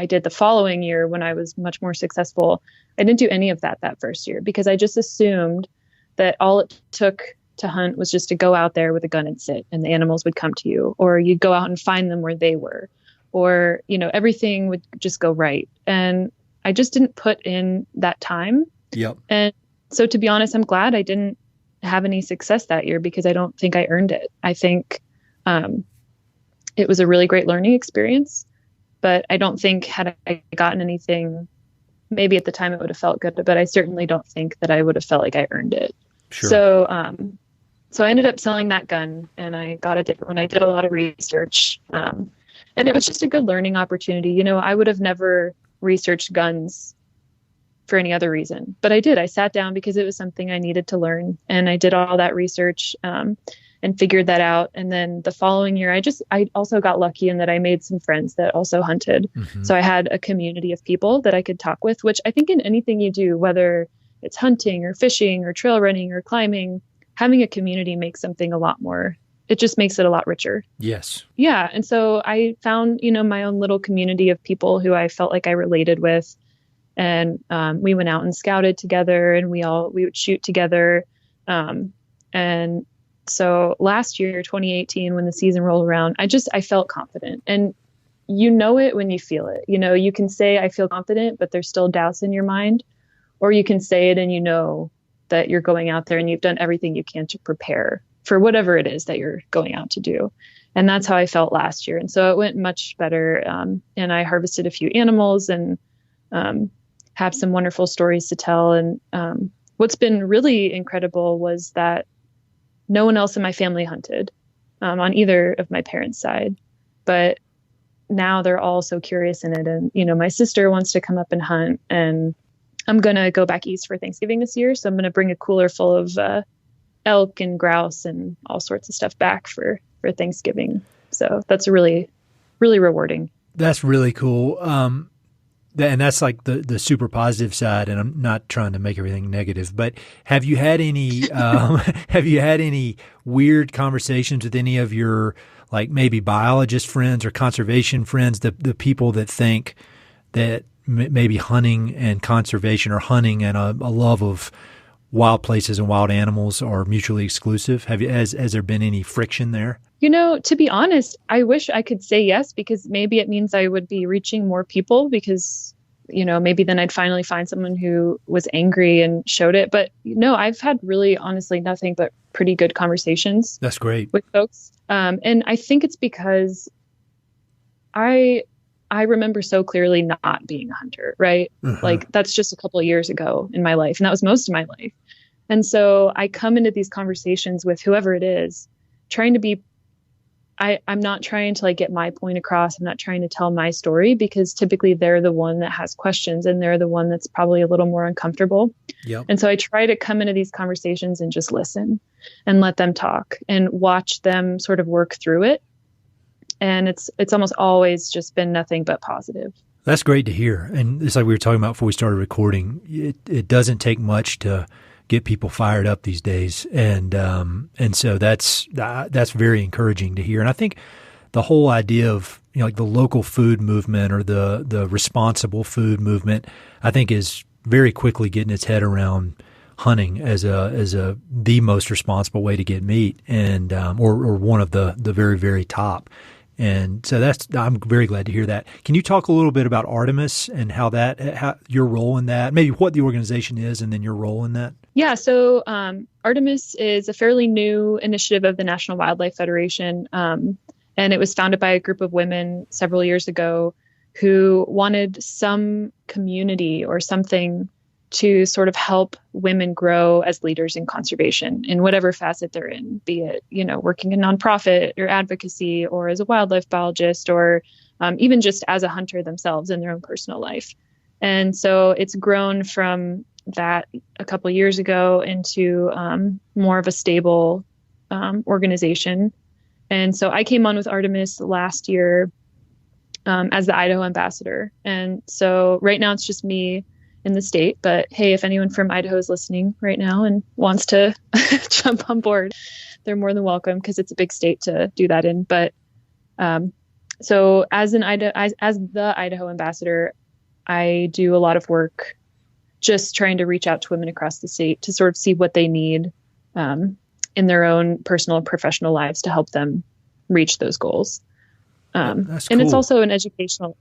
Speaker 2: did the following year when I was much more successful, I didn't do any of that first year because I just assumed that all it took to hunt was just to go out there with a gun and sit, and the animals would come to you, or you'd go out and find them where they were, or, everything would just go right. And I just didn't put in that time.
Speaker 1: Yep.
Speaker 2: And so to be honest, I'm glad I didn't have any success that year because I don't think I earned it. I think it was a really great learning experience, but I don't think had I gotten anything, maybe at the time it would have felt good, but I certainly don't think that I would have felt like I earned it.
Speaker 1: Sure.
Speaker 2: So I ended up selling that gun and I got a different one. I did a lot of research and it was just a good learning opportunity. I would have never researched guns for any other reason, but I did. I sat down because it was something I needed to learn, and I did all that research and figured that out. And then the following year, I also got lucky in that I made some friends that also hunted. Mm-hmm. So I had a community of people that I could talk with, which I think in anything you do, whether it's hunting or fishing or trail running or climbing, having a community makes something a lot more. It just makes it a lot richer.
Speaker 1: Yes.
Speaker 2: Yeah. And so I found, my own little community of people who I felt like I related with. And we went out and scouted together, and we would shoot together. And so last year, 2018, when the season rolled around, I felt confident. And you know it when you feel it. You know, you can say, I feel confident, but there's still doubts in your mind. Or you can say it and you know that you're going out there and you've done everything you can to prepare for whatever it is that you're going out to do. And that's how I felt last year. And so it went much better. And I harvested a few animals and have some wonderful stories to tell. And what's been really incredible was that no one else in my family hunted on either of my parents' side. But now they're all so curious in it. And, you know, my sister wants to come up and hunt, and I'm going to go back east for Thanksgiving this year. So I'm going to bring a cooler full of elk and grouse and all sorts of stuff back for Thanksgiving. So that's really, really rewarding.
Speaker 1: That's really cool. And that's like the super positive side. And I'm not trying to make everything negative, but have you had any, weird conversations with any of your, like maybe biologist friends or conservation friends, the people that think that maybe hunting and conservation, or hunting and a love of wild places and wild animals, are mutually exclusive? Has there been any friction there?
Speaker 2: You know, to be honest, I wish I could say yes, because maybe it means I would be reaching more people, because, you know, maybe then I'd finally find someone who was angry and showed it. But no, I've had really, honestly, nothing but pretty good conversations.
Speaker 1: That's great.
Speaker 2: With folks. And I think it's because I remember so clearly not being a hunter, right? Uh-huh. Like that's just a couple of years ago in my life. And that was most of my life. And so I come into these conversations with whoever it is, trying to be, I'm not trying to like get my point across. I'm not trying to tell my story, because typically they're the one that has questions, and they're the one that's probably a little more uncomfortable. Yep. And so I try to come into these conversations and just listen and let them talk and watch them sort of work through it. And it's almost always just been nothing but positive.
Speaker 1: That's great to hear. And it's like we were talking about before we started recording. It doesn't take much to get people fired up these days, and so that's very encouraging to hear. And I think the whole idea of, you know, like the local food movement, or the responsible food movement, I think is very quickly getting its head around hunting as the most responsible way to get meat, and or one of the very, very top. And so I'm very glad to hear that. Can you talk a little bit about Artemis and how your role in that, maybe what the organization is, and then your role in that?
Speaker 2: Yeah. So Artemis is a fairly new initiative of the National Wildlife Federation. And it was founded by a group of women several years ago who wanted some community or something to sort of help women grow as leaders in conservation in whatever facet they're in, be it, you know, working in nonprofit or advocacy, or as a wildlife biologist, or even just as a hunter themselves in their own personal life. And so it's grown from that a couple of years ago into more of a stable organization. And so I came on with Artemis last year as the Idaho ambassador. And so right now it's just me in the state, but hey, if anyone from Idaho is listening right now and wants to jump on board, they're more than welcome, because it's a big state to do that in. But so as the Idaho ambassador, I do a lot of work just trying to reach out to women across the state to sort of see what they need in their own personal and professional lives to help them reach those goals.
Speaker 1: That's cool.
Speaker 2: And it's also an educational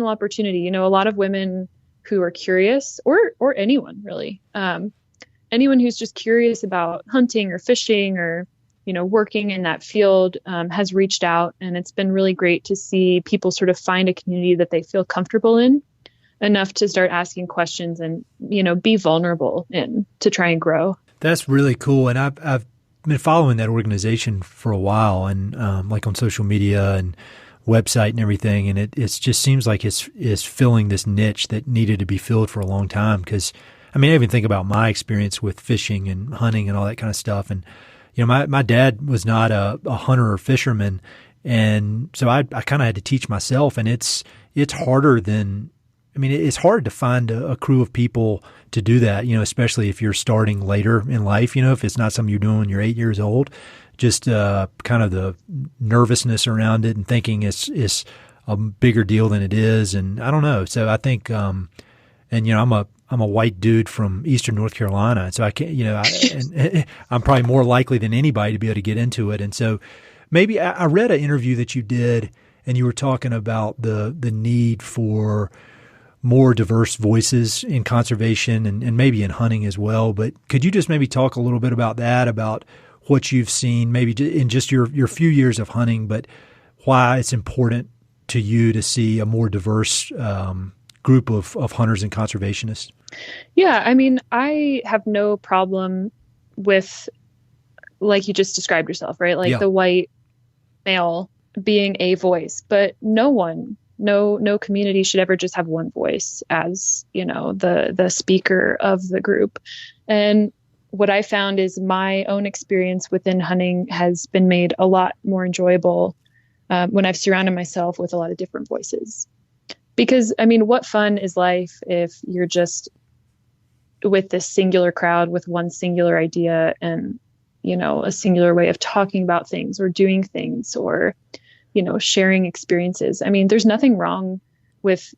Speaker 2: opportunity. You know, a lot of women who are curious, or anyone really, anyone who's just curious about hunting or fishing or, you know, working in that field, has reached out. And it's been really great to see people sort of find a community that they feel comfortable in enough to start asking questions and, you know, be vulnerable in to try and grow.
Speaker 1: That's really cool. And I've been following that organization for a while, and like on social media and website and everything, and it just seems like it's filling this niche that needed to be filled for a long time. Because I mean, I even think about my experience with fishing and hunting and all that kind of stuff. And you know, my dad was not a hunter or fisherman, and so I kind of had to teach myself. And it's harder than, I mean, it's hard to find a crew of people to do that, you know, especially if you're starting later in life, you know, if it's not something you're doing when you're 8 years old. Just kind of the nervousness around it and thinking it's a bigger deal than it is. And I don't know. So I think, and I'm a white dude from Eastern North Carolina. And so I can't, and I'm probably more likely than anybody to be able to get into it. And so maybe I read an interview that you did, and you were talking about the need for more diverse voices in conservation and maybe in hunting as well. But could you just maybe talk a little bit about that, about what you've seen maybe in just your few years of hunting, but why it's important to you to see a more diverse group of hunters and conservationists?
Speaker 2: Yeah, I mean, I have no problem with, like you just described yourself, right? Like the white male being a voice, but no community should ever just have one voice as, the speaker of the group. And what I found is my own experience within hunting has been made a lot more enjoyable when I've surrounded myself with a lot of different voices. Because, I mean, what fun is life if you're just with this singular crowd with one singular idea and, a singular way of talking about things or doing things or, sharing experiences. I mean, there's nothing wrong with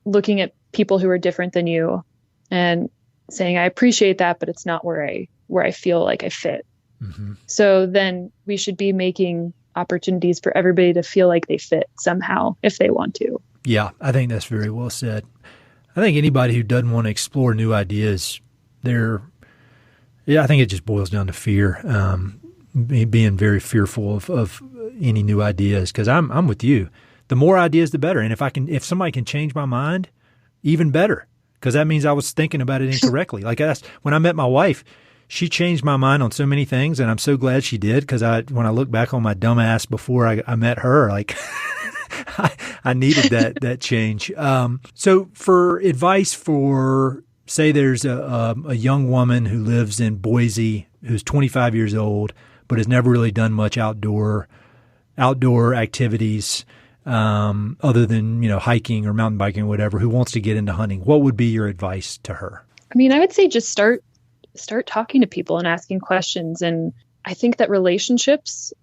Speaker 2: looking at people who are different than you and saying, I appreciate that, but it's not where I feel like I fit. Mm-hmm. So then we should be making opportunities for everybody to feel like they fit somehow if they want to.
Speaker 1: Yeah, I think that's very well said. I think anybody who doesn't want to explore new ideas, I think it just boils down to fear, being very fearful of any new ideas. Because I'm with you. The more ideas, the better. And if somebody can change my mind, even better. Because that means I was thinking about it incorrectly. Like when I met my wife, she changed my mind on so many things, and I'm so glad she did. Because when I look back on my dumb ass before I met her, like I needed that change. So for advice for, say there's a young woman who lives in Boise who's 25 years old, but has never really done much outdoor activities other than, hiking or mountain biking or whatever, who wants to get into hunting, what would be your advice to her?
Speaker 2: I mean, I would say just start talking to people and asking questions. And I think that relationships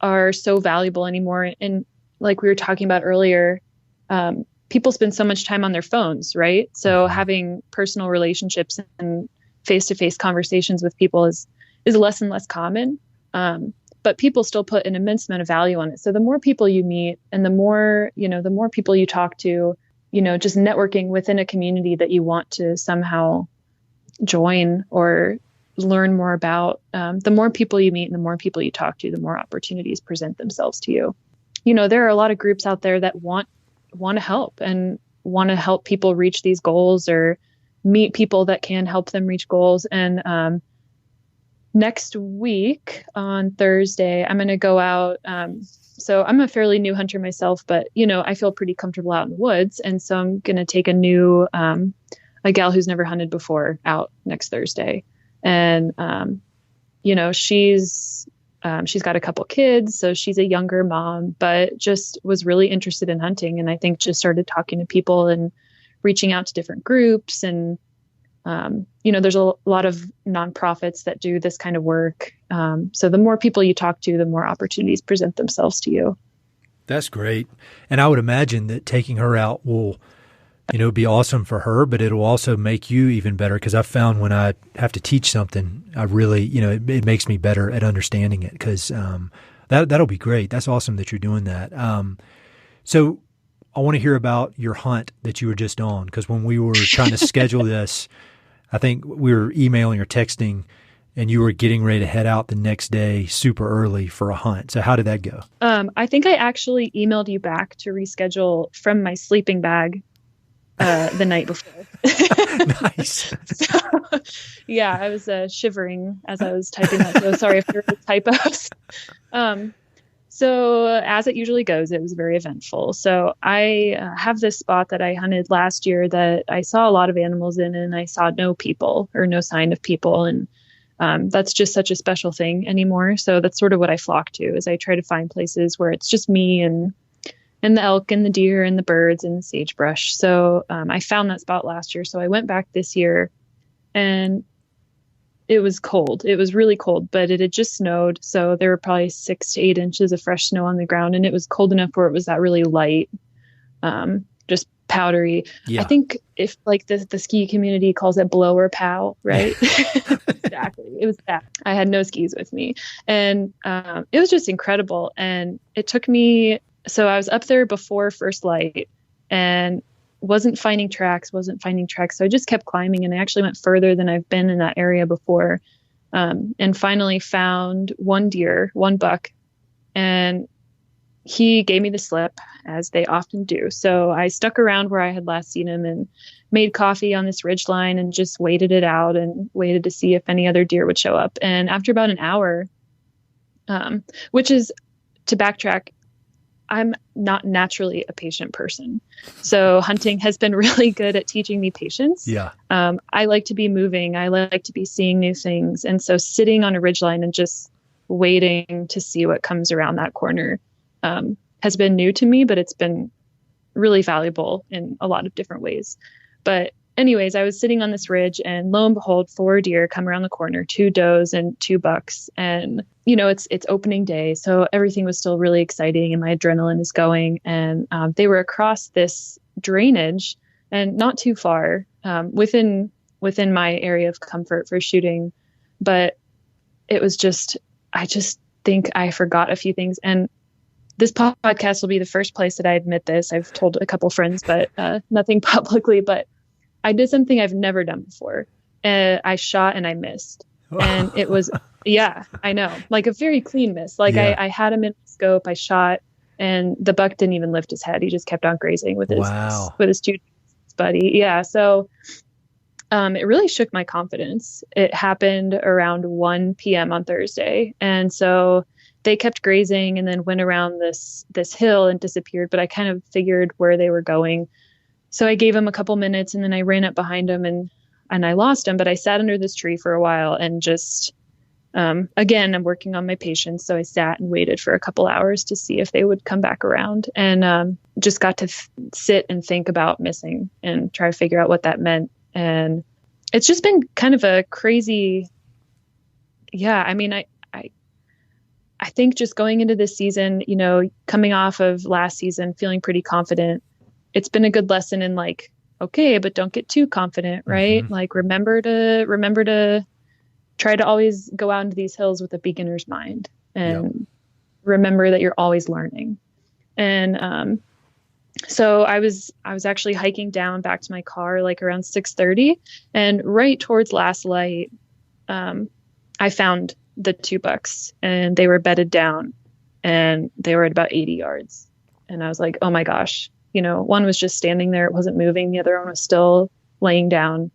Speaker 2: are so valuable anymore. And like we were talking about earlier, people spend so much time on their phones, right? So having personal relationships and face-to-face conversations with people is less and less common. But people still put an immense amount of value on it. So the more people you meet and the more people you talk to, just networking within a community that you want to somehow join or learn more about, the more people you meet and the more people you talk to, the more opportunities present themselves to you. There are a lot of groups out there that want to help and want to help people reach these goals or meet people that can help them reach goals. And next week on Thursday, I'm going to go out. So I'm a fairly new hunter myself, but, I feel pretty comfortable out in the woods. And so I'm going to take a gal who's never hunted before out next Thursday. And, she's got a couple kids, so she's a younger mom, but just was really interested in hunting. And I think just started talking to people and reaching out to different groups. And, there's a lot of nonprofits that do this kind of work. So the more people you talk to, the more opportunities present themselves to you.
Speaker 1: That's great. And I would imagine that taking her out will, be awesome for her, but it'll also make you even better. Because I've found when I have to teach something, I really, it makes me better at understanding it. Because that'll be great. That's awesome that you're doing that. So I want to hear about your hunt that you were just on. Because when we were trying to schedule this, I think we were emailing or texting, and you were getting ready to head out the next day super early for a hunt. So how did that go?
Speaker 2: I think I actually emailed you back to reschedule from my sleeping bag the night before.
Speaker 1: Nice.
Speaker 2: So, yeah, I was shivering as I was typing that. So sorry if there were typos. So as it usually goes, it was very eventful. So I have this spot that I hunted last year that I saw a lot of animals in, and I saw no people or no sign of people. And that's just such a special thing anymore. So that's sort of what I flock to, is I try to find places where it's just me and the elk and the deer and the birds and the sagebrush. So I found that spot last year. So I went back this year, and it was cold. It was really cold, but it had just snowed. So there were probably 6 to 8 inches of fresh snow on the ground, and it was cold enough where it was that really light, just powdery.
Speaker 1: Yeah.
Speaker 2: I think if like the ski community calls it blower pow, right? Exactly. It was that. I had no skis with me, and it was just incredible. And it took me, so I was up there before first light and wasn't finding tracks. So I just kept climbing, and I actually went further than I've been in that area before. And finally found one buck, and he gave me the slip, as they often do. So I stuck around where I had last seen him and made coffee on this ridge line and just waited it out and waited to see if any other deer would show up. And after about an hour, which is, to backtrack, I'm not naturally a patient person. So hunting has been really good at teaching me patience.
Speaker 1: Yeah.
Speaker 2: I like to be moving. I like to be seeing new things. And so sitting on a ridgeline and just waiting to see what comes around that corner has been new to me, but it's been really valuable in a lot of different ways. But anyways, I was sitting on this ridge, and lo and behold, 4 deer come around the corner, 2 does and 2 bucks. And, you know, it's opening day. So everything was still really exciting and my adrenaline is going. And they were across this drainage and not too far within my area of comfort for shooting. But it was just, I just think I forgot a few things. And this podcast will be the first place that I admit this. I've told a couple friends, but nothing publicly. But I did something I've never done before. I shot and I missed. And it was, yeah, I know, like a very clean miss. Like I had him in scope, I shot, and the buck didn't even lift his head. He just kept on grazing with his 2 buddy. Yeah. So it really shook my confidence. It happened around 1 p.m. on Thursday. And so they kept grazing and then went around this hill and disappeared, but I kind of figured where they were going. So I gave him a couple minutes, and then I ran up behind him and I lost him, but I sat under this tree for a while and just, again, I'm working on my patience. So I sat and waited for a couple hours to see if they would come back around, and just got to sit and think about missing and try to figure out what that meant. And it's just been kind of a crazy, yeah. I mean, I think just going into this season, you know, coming off of last season, feeling pretty confident, it's been a good lesson in like, okay, but don't get too confident, right? Mm-hmm. Like remember to try to always go out into these hills with a beginner's mind, and remember that you're always learning. And so I was actually hiking down back to my car like around 6:30, and right towards last light, I found the 2 bucks, and they were bedded down, and they were at about 80 yards. And I was like, oh my gosh, you know, one was just standing there. It wasn't moving. The other one was still laying down.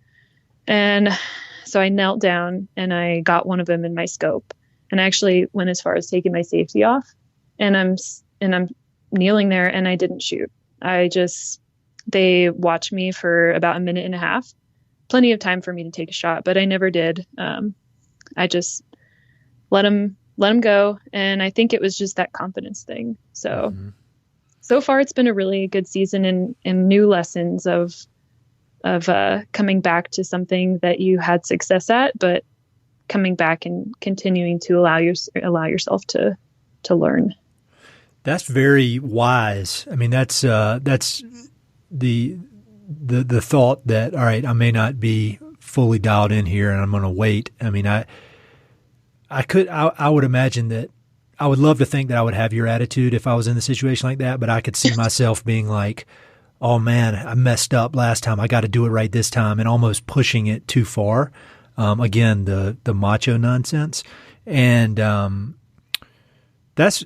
Speaker 2: And so I knelt down and I got one of them in my scope, and I actually went as far as taking my safety off, and I'm kneeling there, and I didn't shoot. They watched me for about 1.5 minutes, plenty of time for me to take a shot, but I never did. I just let him go. And I think it was just that confidence thing. So, so far it's been a really good season in new lessons of coming back to something that you had success at, but coming back and continuing to allow yourself to learn.
Speaker 1: That's very wise. I mean, that's the thought that, all right, I may not be fully dialed in here and I'm going to wait. I mean, I would imagine that I would love to think that I would have your attitude if I was in a situation like that, but I could see myself being like, oh man, I messed up last time. I got to do it right this time, and almost pushing it too far. Again, the macho nonsense. And, that's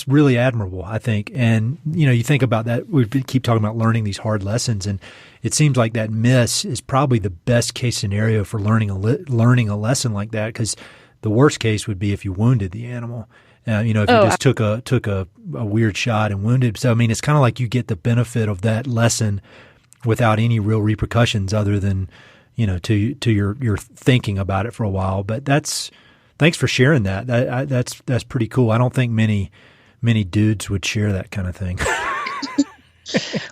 Speaker 1: really admirable, I think. And, you know, you think about that. We keep talking about learning these hard lessons, and it seems like that miss is probably the best case scenario for learning a lesson like that. Because the worst case would be if you wounded the animal. You know, if you just took a weird shot and wounded. So, I mean, it's kind of like you get the benefit of that lesson without any real repercussions other than, you know, to your thinking about it for a while. But thanks for sharing that. That's pretty cool. I don't think many dudes would share that kind of thing.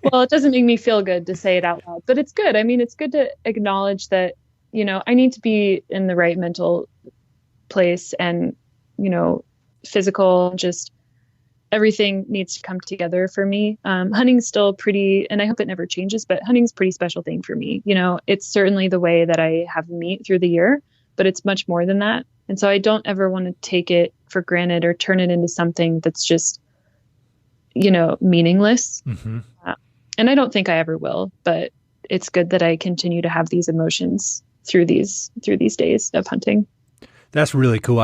Speaker 2: Well, it doesn't make me feel good to say it out loud, but it's good. I mean, it's good to acknowledge that I need to be in the right mental place and, physical, just everything needs to come together for me. Hunting's still pretty, and I hope it never changes, but hunting's a pretty special thing for me. It's certainly the way that I have meat through the year, but it's much more than that. And so I don't ever want to take it for granted or turn it into something that's just, meaningless.
Speaker 1: Mm-hmm.
Speaker 2: And I don't think I ever will, but it's good that I continue to have these emotions through these days of hunting.
Speaker 1: That's really cool.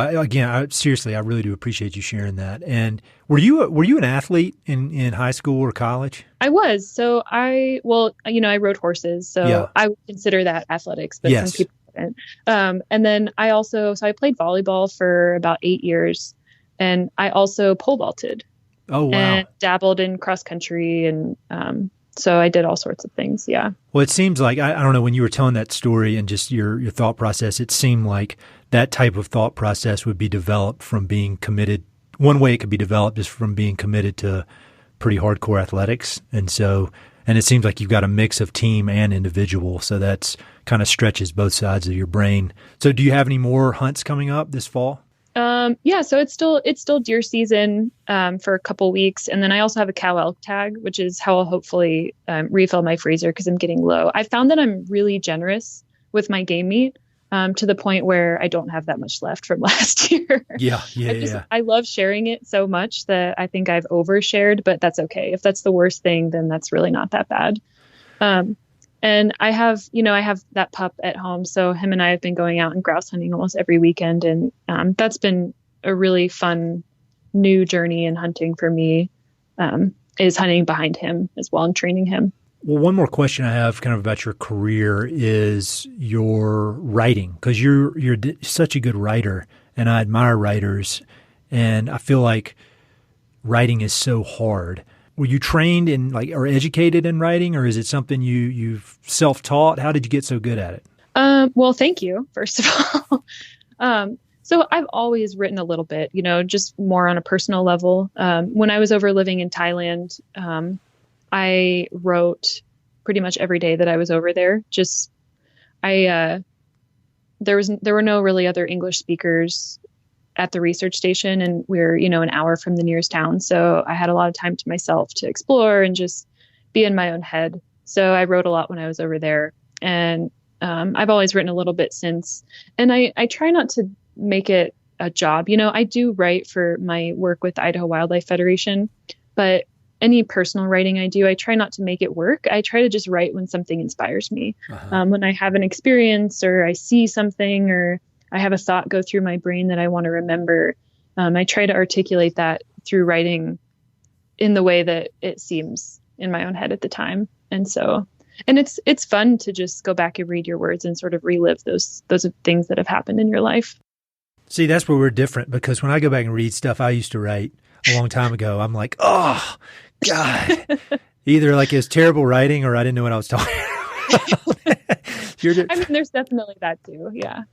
Speaker 1: Seriously, I really do appreciate you sharing that. And were you an athlete in high school or college?
Speaker 2: I was. So I rode horses, so yeah. I would consider that athletics, but
Speaker 1: yes.
Speaker 2: Some people didn't. And then I played volleyball for about 8 years, and I also pole vaulted.
Speaker 1: Oh, wow.
Speaker 2: And dabbled in cross country, and so I did all sorts of things. Yeah.
Speaker 1: Well, it seems like, I don't know, when you were telling that story and just your thought process, it seemed like that type of thought process would be developed from being committed. One way it could be developed is from being committed to pretty hardcore athletics. And it seems like you've got a mix of team and individual. So that's kind of stretches both sides of your brain. So do you have any more hunts coming up this fall?
Speaker 2: Yeah, so it's still deer season for a couple weeks. And then I also have a cow elk tag, which is how I'll hopefully refill my freezer because I'm getting low. I found that I'm really generous with my game meat to the point where I don't have that much left from last year.
Speaker 1: Yeah.
Speaker 2: I love sharing it so much that I think I've overshared, but that's okay. If that's the worst thing, then that's really not that bad. And I have that pup at home. So him and I have been going out and grouse hunting almost every weekend. And that's been a really fun new journey in hunting for me, is hunting behind him as well and training him.
Speaker 1: Well, one more question I have kind of about your career is your writing, because you're such a good writer, and I admire writers, and I feel like writing is so hard. Were you trained in or educated in writing, or is it something you've self-taught? How did you get so good at it?
Speaker 2: Well, thank you, first of all. So I've always written a little bit, just more on a personal level. When I was over living in Thailand, I wrote pretty much every day that I was over there. There were no really other English speakers at the research station, and we're, an hour from the nearest town. So I had a lot of time to myself to explore and just be in my own head. So I wrote a lot when I was over there, and I've always written a little bit since. And I try not to make it a job. I do write for my work with the Idaho Wildlife Federation, but any personal writing I do, I try not to make it work. I try to just write when something inspires me. Uh-huh. When I have an experience or I see something or I have a thought go through my brain that I want to remember, I try to articulate that through writing in the way that it seems in my own head at the time. And it's fun to just go back and read your words and sort of relive those things that have happened in your life.
Speaker 1: See, that's where we're different, because when I go back and read stuff I used to write a long time ago, I'm like, oh, God. Either it was terrible writing or I didn't know what I was talking about.
Speaker 2: I mean, there's definitely that too. Yeah.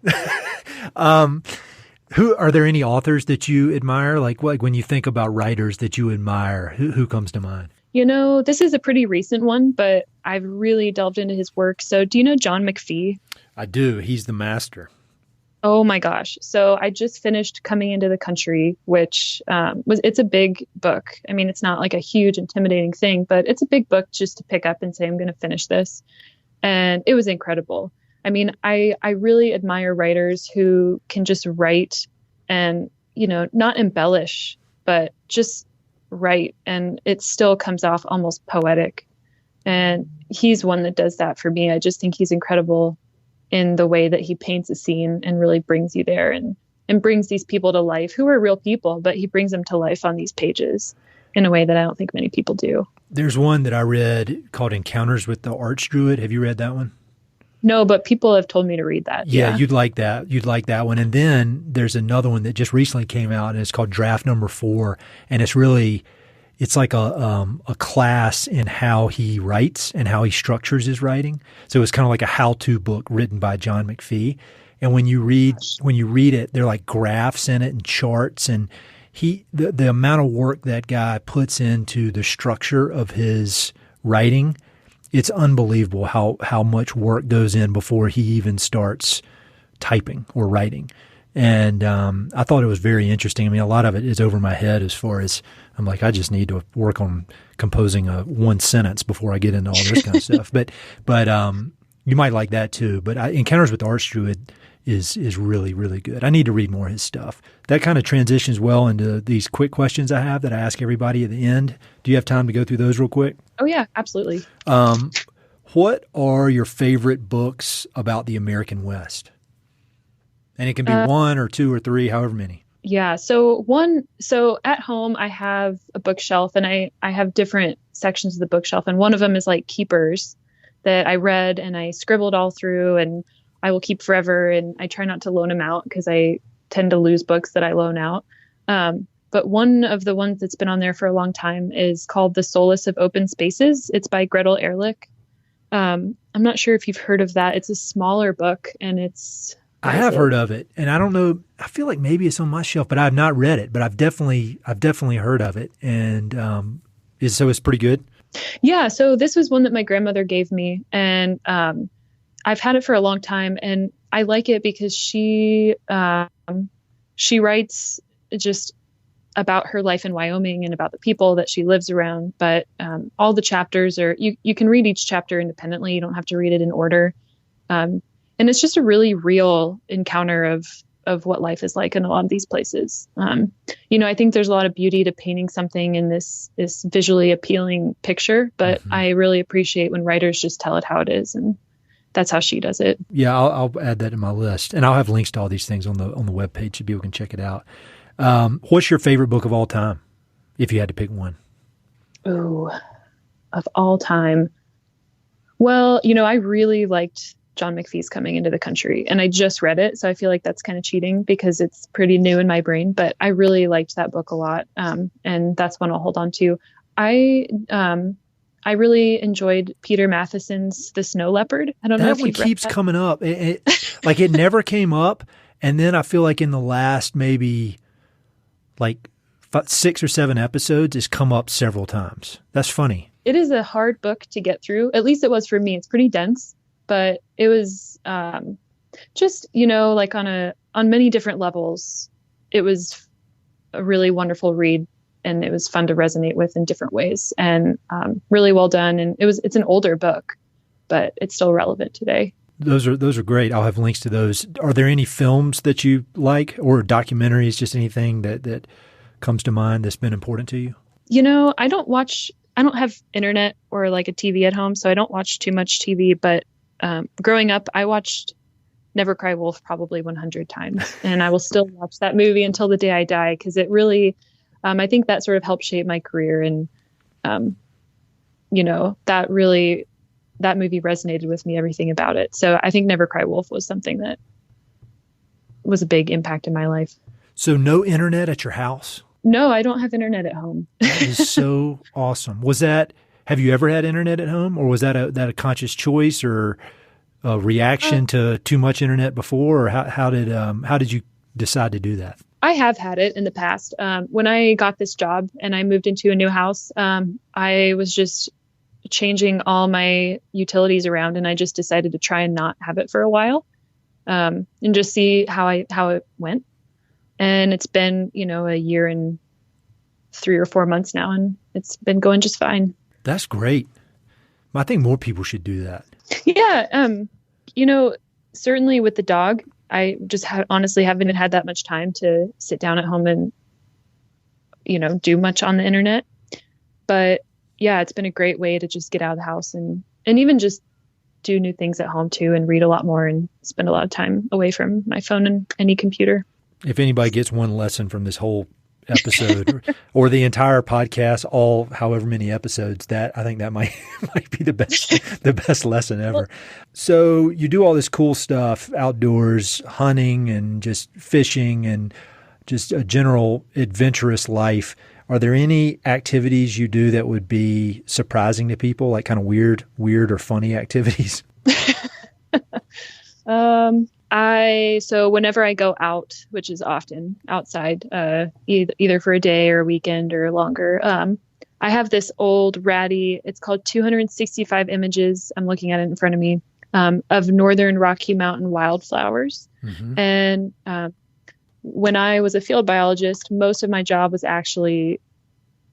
Speaker 1: Who are there any authors that you admire? Like when you think about writers that you admire, who comes to mind?
Speaker 2: This is a pretty recent one, but I've really delved into his work. So do you know John McPhee?
Speaker 1: I do. He's the master.
Speaker 2: Oh my gosh. So I just finished Coming into the Country, which it's a big book. I mean, it's not like a huge intimidating thing, but it's a big book just to pick up and say, I'm going to finish this. And it was incredible. I mean, I really admire writers who can just write and, not embellish, but just write. And it still comes off almost poetic. And he's one that does that for me. I just think he's incredible in the way that he paints a scene and really brings you there and brings these people to life who are real people, but he brings them to life on these pages in a way that I don't think many people do.
Speaker 1: There's one that I read called Encounters with the Archdruid. Have you read that one?
Speaker 2: No, but people have told me to read that.
Speaker 1: Yeah, you'd like that. You'd like that one. And then there's another one that just recently came out, and it's called Draft Number 4. And it's like a class in how he writes and how he structures his writing. So it's kind of like a how-to book written by John McPhee. And when you read it, there are like graphs in it and charts, and the amount of work that guy puts into the structure of his writing it's unbelievable how much work goes in before he even starts typing or writing. And I thought it was very interesting. I mean, a lot of it is over my head as far as I'm like, I just need to work on composing one sentence before I get into all this kind of stuff. But you might like that too. But Encounters with the Arch Druid is really, really good. I need to read more of his stuff. That kind of transitions well into these quick questions I have that I ask everybody at the end. Do you have time to go through those real quick?
Speaker 2: Oh, yeah, absolutely.
Speaker 1: What are your favorite books about the American West? And it can be one or two or three, however many.
Speaker 2: Yeah. So at home, I have a bookshelf, and I have different sections of the bookshelf. And one of them is like keepers that I read and I scribbled all through, and I will keep forever. And I try not to loan them out because I tend to lose books that I loan out. But one of the ones that's been on there for a long time is called The Solace of Open Spaces. It's by Gretel Ehrlich. I'm not sure if you've heard of that. It's a smaller book, and I
Speaker 1: have heard of it, and I don't know. I feel like maybe it's on my shelf, but I've not read it. But I've definitely heard of it, and so it's pretty good.
Speaker 2: Yeah. So this was one that my grandmother gave me, and I've had it for a long time, and I like it because she writes just about her life in Wyoming and about the people that she lives around. But all the chapters you can read each chapter independently. You don't have to read it in order. And it's just a really real encounter of what life is like in a lot of these places. I think there's a lot of beauty to painting something in this visually appealing picture, but mm-hmm. I really appreciate when writers just tell it how it is. And that's how she does it. Yeah.
Speaker 1: I'll add that to my list, and I'll have links to all these things on the webpage so people can check it out. What's your favorite book of all time, if you had to pick one?
Speaker 2: Ooh, of all time. Well, I really liked John McPhee's Coming into the Country, and I just read it, so I feel like that's kind of cheating because it's pretty new in my brain, but I really liked that book a lot. And that's one I'll hold on to. I really enjoyed Peter Matheson's The Snow Leopard. I don't know if you've read that. That one keeps
Speaker 1: coming up. It never came up, and then I feel like in the last maybe 6 or 7 episodes, it's come up several times. That's funny.
Speaker 2: It is a hard book to get through. At least it was for me. It's pretty dense. But it was just, on many different levels, it was a really wonderful read, and it was fun to resonate with in different ways, and really well done. And it's an older book, but it's still relevant today.
Speaker 1: Those are great. I'll have links to those. Are there any films that you like, or documentaries, just anything that comes to mind that's been important to you?
Speaker 2: I don't have internet or like a TV at home, so I don't watch too much TV, but growing up, I watched Never Cry Wolf probably 100 times, and I will still watch that movie until the day I die, because it really, I think that sort of helped shape my career, and that movie resonated with me, everything about it. So I think Never Cry Wolf was something that was a big impact in my life.
Speaker 1: So no internet at your house?
Speaker 2: No, I don't have internet at home.
Speaker 1: That is so awesome. Have you ever had internet at home, or was that a conscious choice or a reaction to too much internet before, or how did you decide to do that?
Speaker 2: I have had it in the past. When I got this job and I moved into a new house, I was just changing all my utilities around, and I just decided to try and not have it for a while, and just see how it went. And it's been, a year and 3 or 4 months now, and it's been going just fine.
Speaker 1: That's great. I think more people should do that.
Speaker 2: Yeah. Certainly with the dog, I just honestly haven't had that much time to sit down at home and, do much on the internet. But yeah, it's been a great way to just get out of the house and even just do new things at home too, and read a lot more and spend a lot of time away from my phone and any computer.
Speaker 1: If anybody gets one lesson from this whole episode or the entire podcast, all however many episodes, that I think that might be the best lesson ever. So you do all this cool stuff outdoors, hunting and just fishing and just a general adventurous life. Are there any activities you do that would be surprising to people, like kind of weird or funny activities?
Speaker 2: So whenever I go out, which is often outside, either for a day or a weekend or longer, I have this old ratty, it's called 265 Images. I'm looking at it in front of me, of Northern Rocky Mountain wildflowers.
Speaker 1: Mm-hmm.
Speaker 2: And when I was a field biologist, most of my job was actually,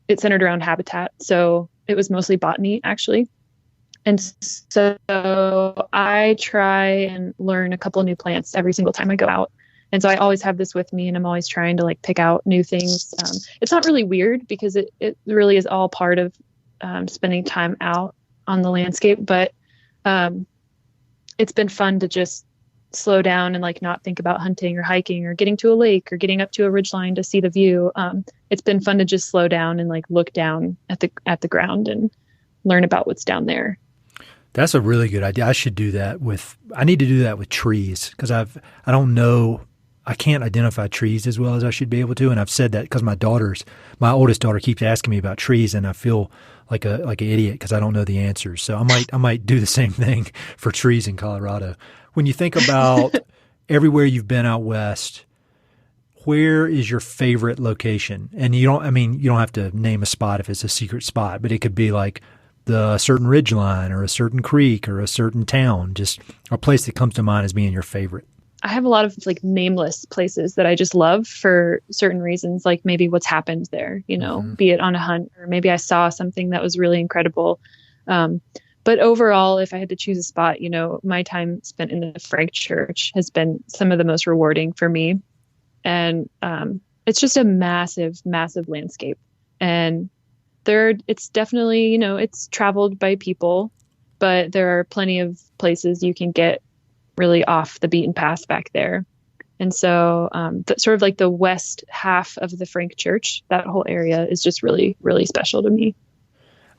Speaker 2: it centered around habitat. So it was mostly botany, actually. And so I try and learn a couple new plants every single time I go out. And so I always have this with me, and I'm always trying to like pick out new things. It's not really weird because it really is all part of spending time out on the landscape. But it's been fun to just slow down and like not think about hunting or hiking or getting to a lake or getting up to a ridgeline to see the view. It's been fun to just slow down and like look down at the ground and learn about what's down there.
Speaker 1: That's a really good idea. I should do that I need to do that with trees because I don't know. I can't identify trees as well as I should be able to. And I've said that because my oldest daughter keeps asking me about trees, and I feel like an idiot because I don't know the answers. So I might do the same thing for trees in Colorado. When you think about everywhere you've been out west, where is your favorite location? And you don't have to name a spot if it's a secret spot, but it could be like a certain ridgeline or a certain creek or a certain town, just a place that comes to mind as being your favorite.
Speaker 2: I have a lot of like nameless places that I just love for certain reasons, like maybe what's happened there,
Speaker 1: Mm-hmm.
Speaker 2: be it on a hunt, or maybe I saw something that was really incredible. But overall, if I had to choose a spot, my time spent in the Frank Church has been some of the most rewarding for me. And it's just a massive, massive landscape. And it's definitely, it's traveled by people, but there are plenty of places you can get really off the beaten path back there. And so sort of like the west half of the Frank Church, that whole area is just really, really special to me.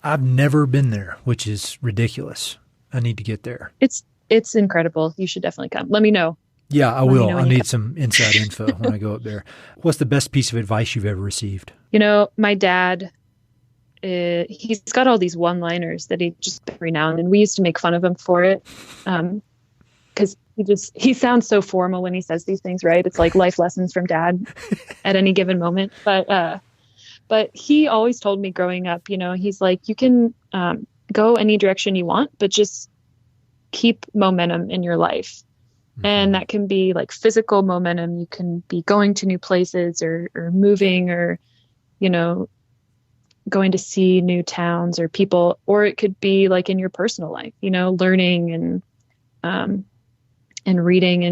Speaker 1: I've never been there, which is ridiculous. I need to get there.
Speaker 2: It's incredible. You should definitely come. Let me know.
Speaker 1: Yeah, I will. I need some inside info when I go up there. What's the best piece of advice you've ever received?
Speaker 2: My dad, he's got all these one-liners that he just every now and then. We used to make fun of him for it. Because he sounds so formal when he says these things, right? It's like life lessons from dad at any given moment. But he always told me growing up, he's like, you can go any direction you want, but just keep momentum in your life. Mm-hmm. And that can be like physical momentum. You can be going to new places or moving or, going to see new towns or people, or it could be like in your personal life, learning and reading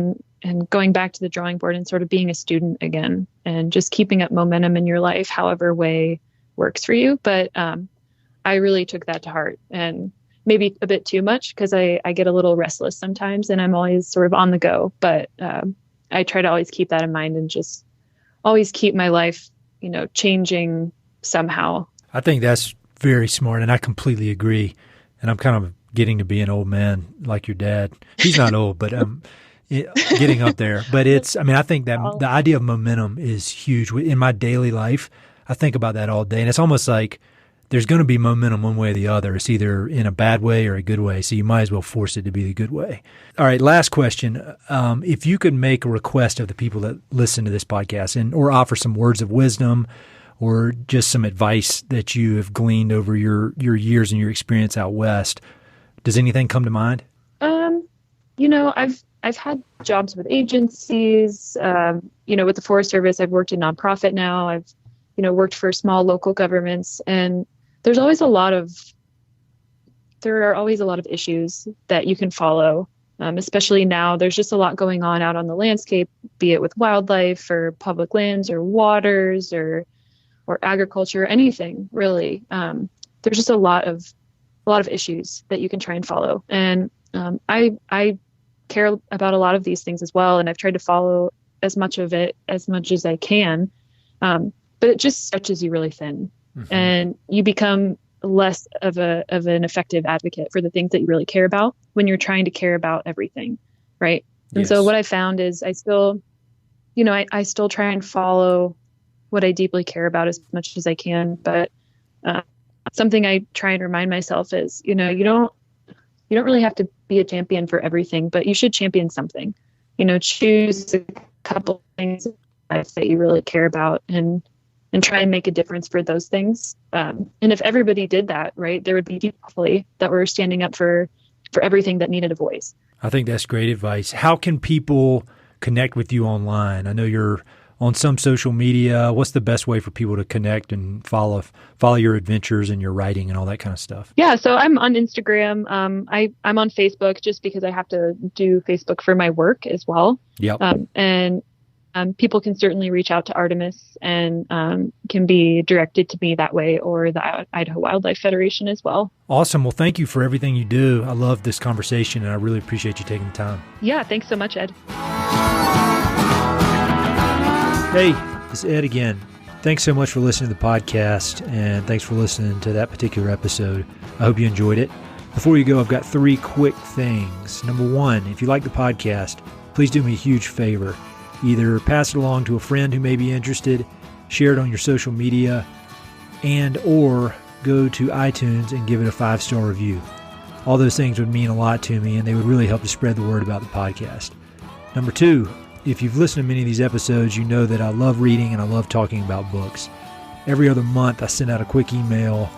Speaker 2: and going back to the drawing board and sort of being a student again and just keeping up momentum in your life, however way works for you. But I really took that to heart, and maybe a bit too much because I get a little restless sometimes and I'm always sort of on the go. But I try to always keep that in mind and just always keep my life, changing somehow. I
Speaker 1: think that's very smart, and I completely agree. And I'm kind of getting to be an old man like your dad. He's not old, but getting up there. But I think that the idea of momentum is huge. In my daily life, I think about that all day. And it's almost like there's going to be momentum one way or the other. It's either in a bad way or a good way. So you might as well force it to be the good way. All right, last question. If you could make a request of the people that listen to this podcast or offer some words of wisdom or just some advice that you have gleaned over your years and your experience out west, does anything come to mind?
Speaker 2: I've had jobs with agencies, with the Forest Service. I've worked in nonprofit now. I've, worked for small local governments, and there are always a lot of issues that you can follow. Especially now, there's just a lot going on out on the landscape, be it with wildlife or public lands or waters or agriculture, anything really. There's just a lot of issues that you can try and follow. And I care about a lot of these things as well. And I've tried to follow as much as I can. But it just stretches you really thin. Mm-hmm. And you become less of an effective advocate for the things that you really care about when you're trying to care about everything. Right. And
Speaker 1: yes.
Speaker 2: So what I found is I still try and follow what I deeply care about as much as I can. But something I try and remind myself is, you don't really have to be a champion for everything, but you should champion something. Choose a couple things that you really care about and and try and make a difference for those things. And if everybody did that, right, there would be people that were standing up for everything that needed a voice.
Speaker 1: I think that's great advice. How can people connect with you online? I know you're on some social media. What's the best way for people to connect and follow your adventures and your writing and all that kind of stuff?
Speaker 2: Yeah, so I'm on Instagram. I'm on Facebook just because I have to do Facebook for my work as well.
Speaker 1: Yep.
Speaker 2: And people can certainly reach out to Artemis and can be directed to me that way, or the Idaho Wildlife Federation as well.
Speaker 1: Awesome. Well, thank you for everything you do. I love this conversation, and I really appreciate you taking the time.
Speaker 2: Yeah, thanks so much, Ed.
Speaker 1: Hey, it's Ed again. Thanks so much for listening to the podcast, and thanks for listening to that particular episode. I hope you enjoyed it. Before you go, I've got 3 quick things. Number 1, if you like the podcast, please do me a huge favor. Either pass it along to a friend who may be interested, share it on your social media, or go to iTunes and give it a 5-star review. All those things would mean a lot to me, and they would really help to spread the word about the podcast. Number 2, if you've listened to many of these episodes, you know that I love reading and I love talking about books. Every other month, I send out a quick email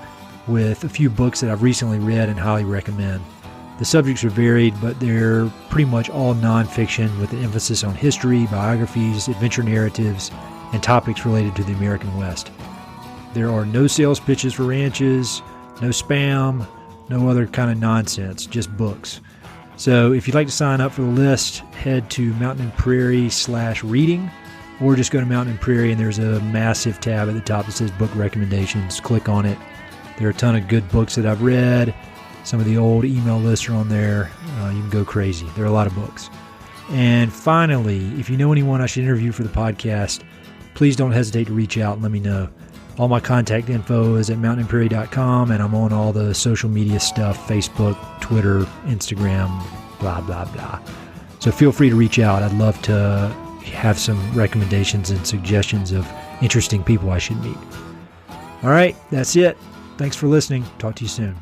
Speaker 1: with a few books that I've recently read and highly recommend. The subjects are varied, but they're pretty much all nonfiction with an emphasis on history, biographies, adventure narratives, and topics related to the American West. There are no sales pitches for ranches, no spam, no other kind of nonsense, just books. So if you'd like to sign up for the list, head to Mountain and Prairie/reading, or just go to Mountain and Prairie and there's a massive tab at the top that says book recommendations. Click on it. There are a ton of good books that I've read. Some of the old email lists are on there. You can go crazy. There are a lot of books. And finally, if you know anyone I should interview for the podcast, please don't hesitate to reach out and let me know. All my contact info is at mountainandprairie.com, and I'm on all the social media stuff, Facebook, Twitter, Instagram, blah, blah, blah. So feel free to reach out. I'd love to have some recommendations and suggestions of interesting people I should meet. All right, that's it. Thanks for listening. Talk to you soon.